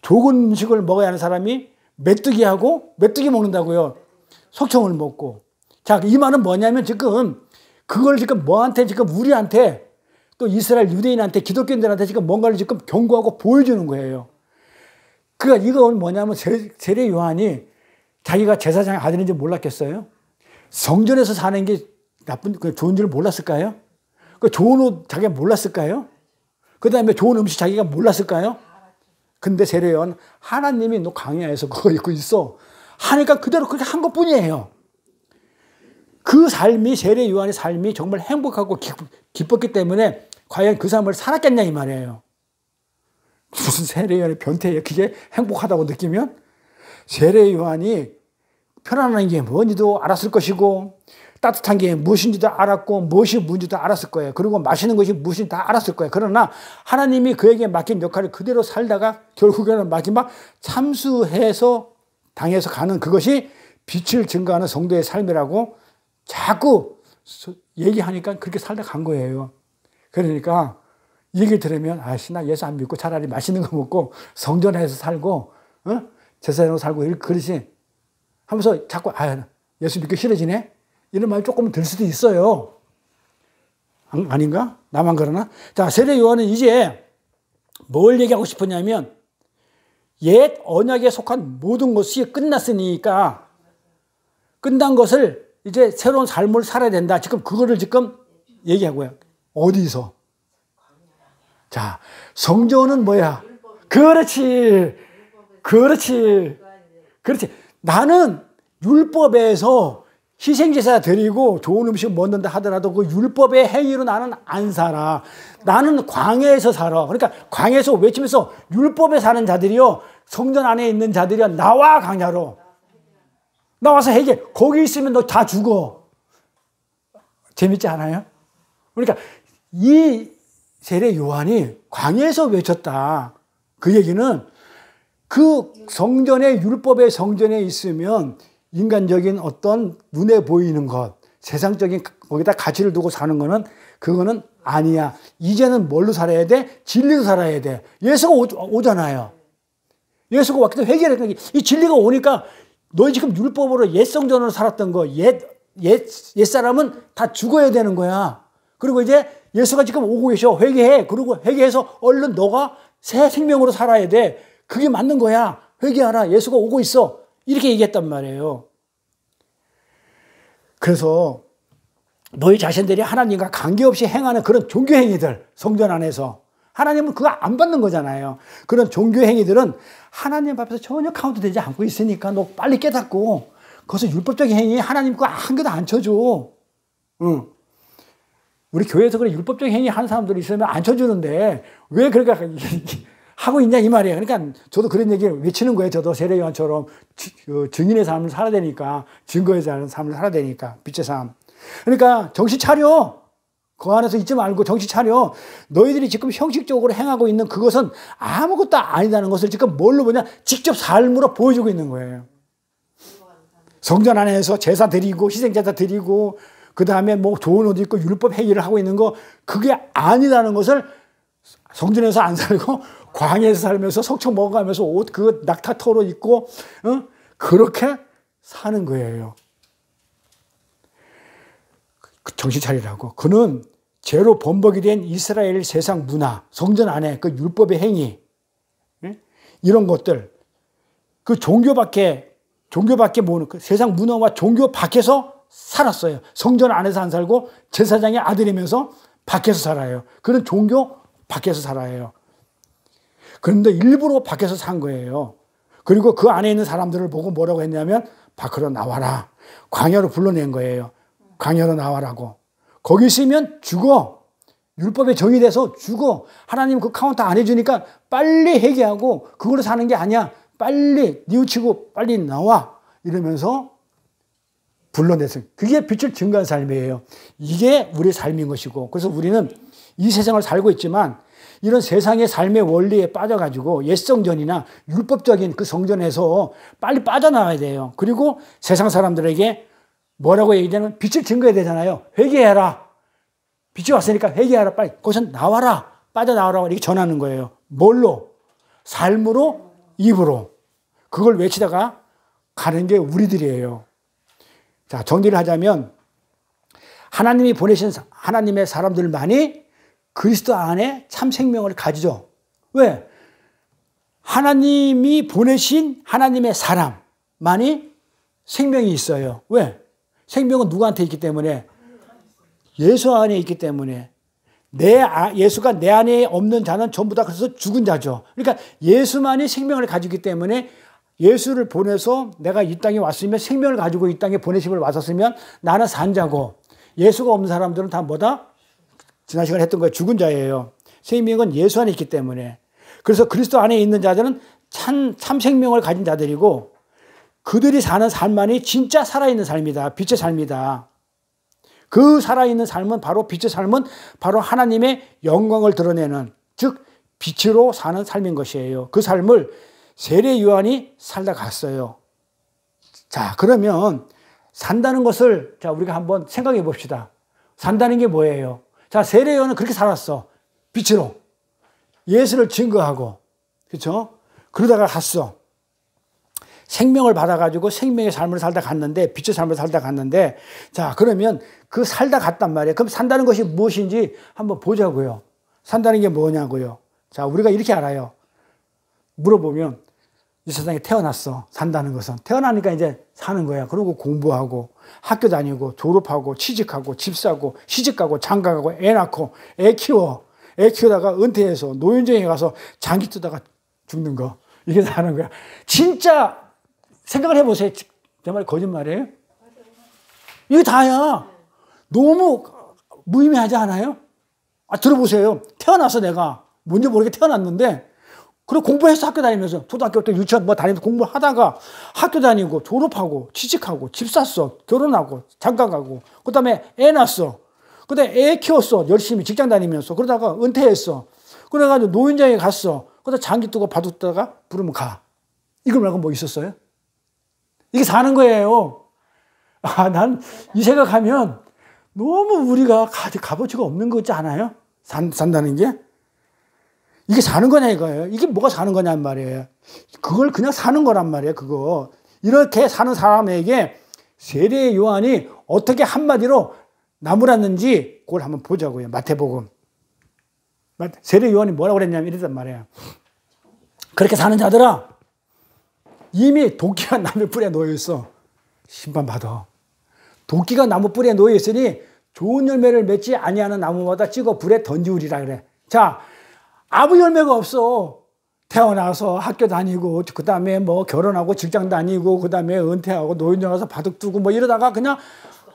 좋은 음식을 먹어야 하는 사람이 메뚜기 먹는다고요. 석청을 먹고. 자, 이 말은 뭐냐면 그걸 뭐한테 우리한테 또 이스라엘 유대인한테 기독교인들한테 뭔가를 경고하고 보여주는 거예요. 그러니까 이건 뭐냐면 세례 요한이 자기가 제사장의 아들인지 몰랐겠어요? 성전에서 사는 게 좋은 줄 몰랐을까요? 좋은 옷 자기가 몰랐을까요? 그 다음에 좋은 음식 자기가 몰랐을까요? 근데 세례 요한 하나님이 너 광야에서 그거 입고 있어 하니까 그대로 그렇게 한 것뿐이에요. 그 삶이, 세례 요한의 삶이 정말 행복하고 기뻤기 때문에 과연 그 삶을 살았겠냐 이 말이에요. 무슨 세례 요한의 변태예요. 그게 행복하다고 느끼면? 세례 요한이 편안한 게 뭔지도 알았을 것이고 따뜻한 게 무엇인지도 알았고 무엇이 뭔지도 알았을 거예요. 그리고 마시는 것이 무엇인지 다 알았을 거예요. 그러나 하나님이 그에게 맡긴 역할을 그대로 살다가 결국에는 마지막 참수해서 당해서 가는 그것이 빛을 증거하는 성도의 삶이라고 자꾸 얘기하니까 그렇게 살다 간 거예요. 그러니까 이 얘기 들으면 나 예수 안 믿고 차라리 맛있는 거 먹고 성전에서 살고 제사장으로 살고 그러지 하면서 자꾸 예수 믿기 싫어지네? 이런 말이 조금 들 수도 있어요. 아닌가? 나만 그러나? 자, 세례 요한은 이제 뭘 얘기하고 싶었냐면 옛 언약에 속한 모든 것이 끝났으니까 끝난 것을 이제 새로운 삶을 살아야 된다. 그거를 얘기하고요. 어디서? 자, 성전은 뭐야? 그렇지. 나는 율법에서 희생제사 드리고 좋은 음식 먹는다 하더라도 그 율법의 행위로 나는 안 살아. 나는 광야에서 살아. 그러니까 광야에서 외치면서 율법에 사는 자들이요, 성전 안에 있는 자들이요, 나와 광야로. 나와서 해게. 거기 있으면 너 다 죽어. 재밌지 않아요? 그러니까 이 세례 요한이 광야에서 외쳤다. 그 얘기는 그 성전의 율법의 성전에 있으면 인간적인 어떤 눈에 보이는 것, 세상적인 거기다 가치를 두고 사는 거는 그거는 아니야. 이제는 뭘로 살아야 돼? 진리로 살아야 돼. 예수가 오잖아요. 예수가 왔기 때문에 회개를 했던 이 진리가 오니까 너희 지금 율법으로 옛 성전으로 살았던 거, 옛사람은 다 죽어야 되는 거야. 그리고 이제 예수가 지금 오고 계셔. 회개해. 그리고 회개해서 얼른 너가 새 생명으로 살아야 돼. 그게 맞는 거야. 회개하라. 예수가 오고 있어. 이렇게 얘기했단 말이에요. 그래서 너희 자신들이 하나님과 관계없이 행하는 그런 종교행위들, 성전 안에서 하나님은 그거 안 받는 거잖아요. 그런 종교행위들은 하나님 앞에서 전혀 카운트되지 않고 있으니까 너 빨리 깨닫고 거기서 율법적인 행위 하나님 그거 한 개도 안 쳐줘. 응. 우리 교회에서 그런 율법적인 행위 하는 사람들이 있으면 안 쳐주는데 왜 그렇게 하고 있냐 이 말이에요. 그러니까 저도 그런 얘기를 외치는 거예요. 저도 세례 요한처럼 증인의 삶을 살아야 되니까, 증거의 삶을 살아야 되니까, 빛의 삶. 그러니까 정신 차려. 그 안에서 있지 말고 정신 차려. 너희들이 지금 형식적으로 행하고 있는 그것은 아무것도 아니다는 것을 지금 뭘로 보냐? 직접 삶으로 보여주고 있는 거예요. 성전 안에서 제사 드리고 희생제사 드리고 그 다음에 뭐 좋은 옷 입고 율법 행위를 하고 있는 거 그게 아니라는 것을 성전에서 안 살고 광야에서 살면서 석청 먹어가면서 옷 그 낙타터로 입고 그렇게 사는 거예요. 정신 차리라고. 그는 죄로 범벅이 된 이스라엘 세상 문화, 성전 안에 그 율법의 행위, 이런 것들, 그 종교밖에 모르는 그 세상 문화와 종교 밖에서 살았어요. 성전 안에서 안 살고 제사장의 아들이면서 밖에서 살아요. 그는 종교 밖에서 살아요. 그런데 일부러 밖에서 산 거예요. 그리고 그 안에 있는 사람들을 보고 뭐라고 했냐면 밖으로 나와라. 광야로 불러낸 거예요. 광야로 나와라고. 거기 있으면 죽어. 율법에 정의돼서 죽어. 하나님 그 카운터 안 해주니까 빨리 회개하고 그걸로 사는 게 아니야. 빨리 뉘우치고 빨리 나와. 이러면서 불러냈어요. 그게 빛을 증거한 삶이에요. 이게 우리의 삶인 것이고. 그래서 우리는 이 세상을 살고 있지만 이런 세상의 삶의 원리에 빠져가지고 옛성전이나 율법적인 그 성전에서 빨리 빠져나와야 돼요. 그리고 세상 사람들에게 뭐라고 얘기하냐면 빛을 증거해야 되잖아요. 회개해라. 빛이 왔으니까 회개해라. 빨리 거기서 나와라. 빠져나와라. 이렇게 전하는 거예요. 뭘로? 삶으로, 입으로. 그걸 외치다가 가는 게 우리들이에요. 자, 정리를 하자면 하나님이 보내신 하나님의 사람들만이 그리스도 안에 참 생명을 가지죠. 왜? 하나님이 보내신 하나님의 사람만이 생명이 있어요. 왜? 생명은 누구한테 있기 때문에? 예수 안에 있기 때문에. 예수가 내 안에 없는 자는 전부 다 그래서 죽은 자죠. 그러니까 예수만이 생명을 가지기 때문에 예수를 보내서 내가 이 땅에 왔으면 생명을 가지고 이 땅에 보내심을 왔었으면 나는 산 자고 예수가 없는 사람들은 다 뭐다? 지난 시간에 했던 거예요. 죽은 자예요. 생명은 예수 안에 있기 때문에. 그래서 그리스도 안에 있는 자들은 참 생명을 가진 자들이고 그들이 사는 삶만이 진짜 살아있는 삶이다. 빛의 삶이다. 그 살아있는 삶은 바로 빛의 삶은 바로 하나님의 영광을 드러내는 즉 빛으로 사는 삶인 것이에요. 그 삶을 세례 요한이 살다 갔어요. 자, 그러면 산다는 것을 자 우리가 한번 생각해 봅시다. 산다는 게 뭐예요? 자, 세례 요한은 그렇게 살았어. 빛으로. 예수를 증거하고. 그렇죠? 그러다가 갔어. 생명을 받아가지고 생명의 삶을 살다 갔는데, 빛의 삶을 살다 갔는데, 자, 그러면 그 살다 갔단 말이에요. 그럼 산다는 것이 무엇인지 한번 보자고요. 산다는 게 뭐냐고요. 자, 우리가 이렇게 알아요. 물어보면, 이 세상에 태어났어. 산다는 것은. 태어나니까 이제 사는 거야. 그리고 공부하고, 학교 다니고, 졸업하고, 취직하고, 집 사고, 시집가고, 장가가고, 애 낳고, 애 키워. 애 키우다가 은퇴해서 노인정에 가서 장기 뜨다가 죽는 거. 이게 사는 거야. 진짜 생각을 해보세요. 정말 거짓말이에요? 이게 다야. 너무 무의미하지 않아요? 아, 들어보세요. 태어나서 내가 뭔지 모르게 태어났는데 그리고 공부해서 학교 다니면서 초등학교 때 유치원 뭐 다니면서 공부하다가 학교 다니고 졸업하고 취직하고 집 샀어. 결혼하고 장가가고 그 다음에 애 낳았어. 그 다음에 애 키웠어. 열심히 직장 다니면서. 그러다가 은퇴했어. 그래가지고 노인정에 갔어. 그러다 장기 뜨고 바둑 뜨다가 부르면 가. 이거 말고 뭐 있었어요? 이게 사는 거예요. 아, 난 이 생각하면 너무 우리가 값어치가 없는 거 같지 않아요? 산다는 게? 이게 사는 거냐 이거예요. 이게 뭐가 사는 거냔 말이에요. 그걸 그냥 사는 거란 말이에요. 그거. 이렇게 사는 사람에게 세례 요한이 어떻게 한마디로 나무랐는지 그걸 한번 보자고요. 마태복음. 세례 요한이 뭐라고 그랬냐면 이랬단 말이에요. 그렇게 사는 자들아 이미 도끼가 나무 뿌리에 놓여있어. 심판받아. 도끼가 나무 뿌리에 놓여있으니 좋은 열매를 맺지 아니하는 나무마다 찍어 불에 던지우리라 그래. 자, 아무 열매가 없어. 태어나서 학교 다니고 그 다음에 뭐 결혼하고 직장 다니고 그 다음에 은퇴하고 노인정 가서 바둑 두고 뭐 이러다가 그냥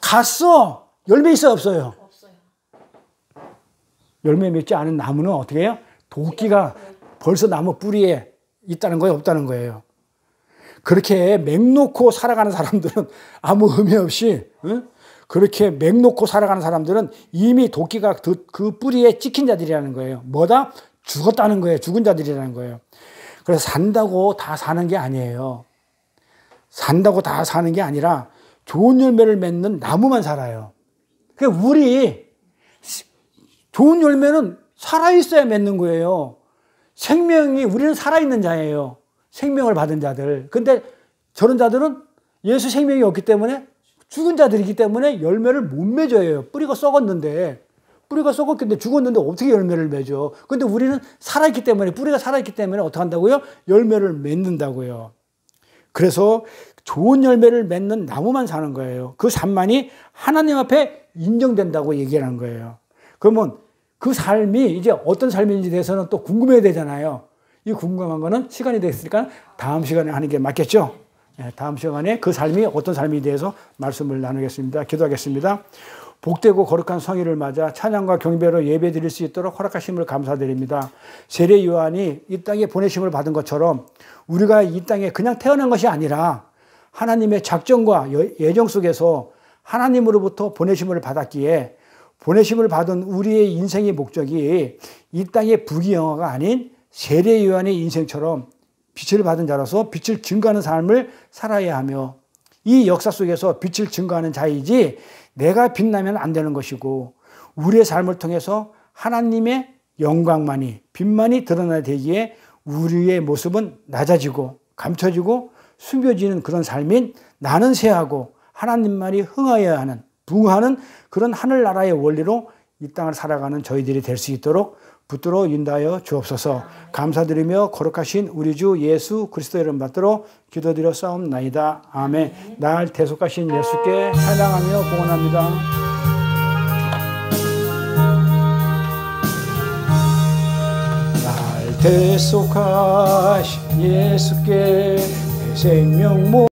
갔어. 열매 있어요 없어요? 없어요. 열매 맺지 않은 나무는 어떻게 해요? 도끼가 벌써 나무 뿌리에 있다는 거예요 없다는 거예요. 그렇게 맹놓고 살아가는 사람들은 아무 의미 없이 그렇게 맹놓고 살아가는 사람들은 이미 도끼가 그 뿌리에 찍힌 자들이라는 거예요. 뭐다? 죽었다는 거예요. 죽은 자들이라는 거예요. 그래서 산다고 다 사는 게 아니에요. 산다고 다 사는 게 아니라 좋은 열매를 맺는 나무만 살아요. 그러니까 우리 좋은 열매는 살아있어야 맺는 거예요. 생명이, 우리는 살아있는 자예요. 생명을 받은 자들. 근데 저런 자들은 예수 생명이 없기 때문에, 죽은 자들이기 때문에 열매를 못 맺어요. 뿌리가 썩었는데. 뿌리가 썩었는데 죽었는데 어떻게 열매를 맺어? 근데 우리는 살아있기 때문에, 뿌리가 살아있기 때문에 어떻게 한다고요? 열매를 맺는다고요. 그래서 좋은 열매를 맺는 나무만 사는 거예요. 그 삶만이 하나님 앞에 인정된다고 얘기하는 거예요. 그러면 그 삶이 이제 어떤 삶인지 대해서는 또 궁금해야 되잖아요. 이 궁금한 거는 시간이 됐으니까 다음 시간에 하는 게 맞겠죠? 다음 시간에 그 삶이 어떤 삶에 대해서 말씀을 나누겠습니다. 기도하겠습니다. 복되고 거룩한 성의를 맞아 찬양과 경배로 예배 드릴 수 있도록 허락하심을 감사드립니다. 세례 요한이 이 땅에 보내심을 받은 것처럼 우리가 이 땅에 그냥 태어난 것이 아니라 하나님의 작정과 예정 속에서 하나님으로부터 보내심을 받았기에 보내심을 받은 우리의 인생의 목적이 이 땅의 부귀영화가 아닌 세례 요한의 인생처럼 빛을 받은 자로서 빛을 증거하는 삶을 살아야 하며 이 역사 속에서 빛을 증거하는 자이지 내가 빛나면 안 되는 것이고 우리의 삶을 통해서 하나님의 영광만이 빛만이 드러나야 되기에 우리의 모습은 낮아지고 감춰지고 숨겨지는 그런 삶인 나는 쇠하고 하나님만이 흥하여야 하는 부흥하는 그런 하늘나라의 원리로 이 땅을 살아가는 저희들이 될 수 있도록 붙들어 인도하여 주옵소서. 감사드리며 거룩하신 우리 주 예수 그리스도의 이름 받들어 기도드려 싸움나이다. 아멘. 날 대속하신 예수께 찬양하며 공헌합니다. 날 대속하신 예수께 내 생명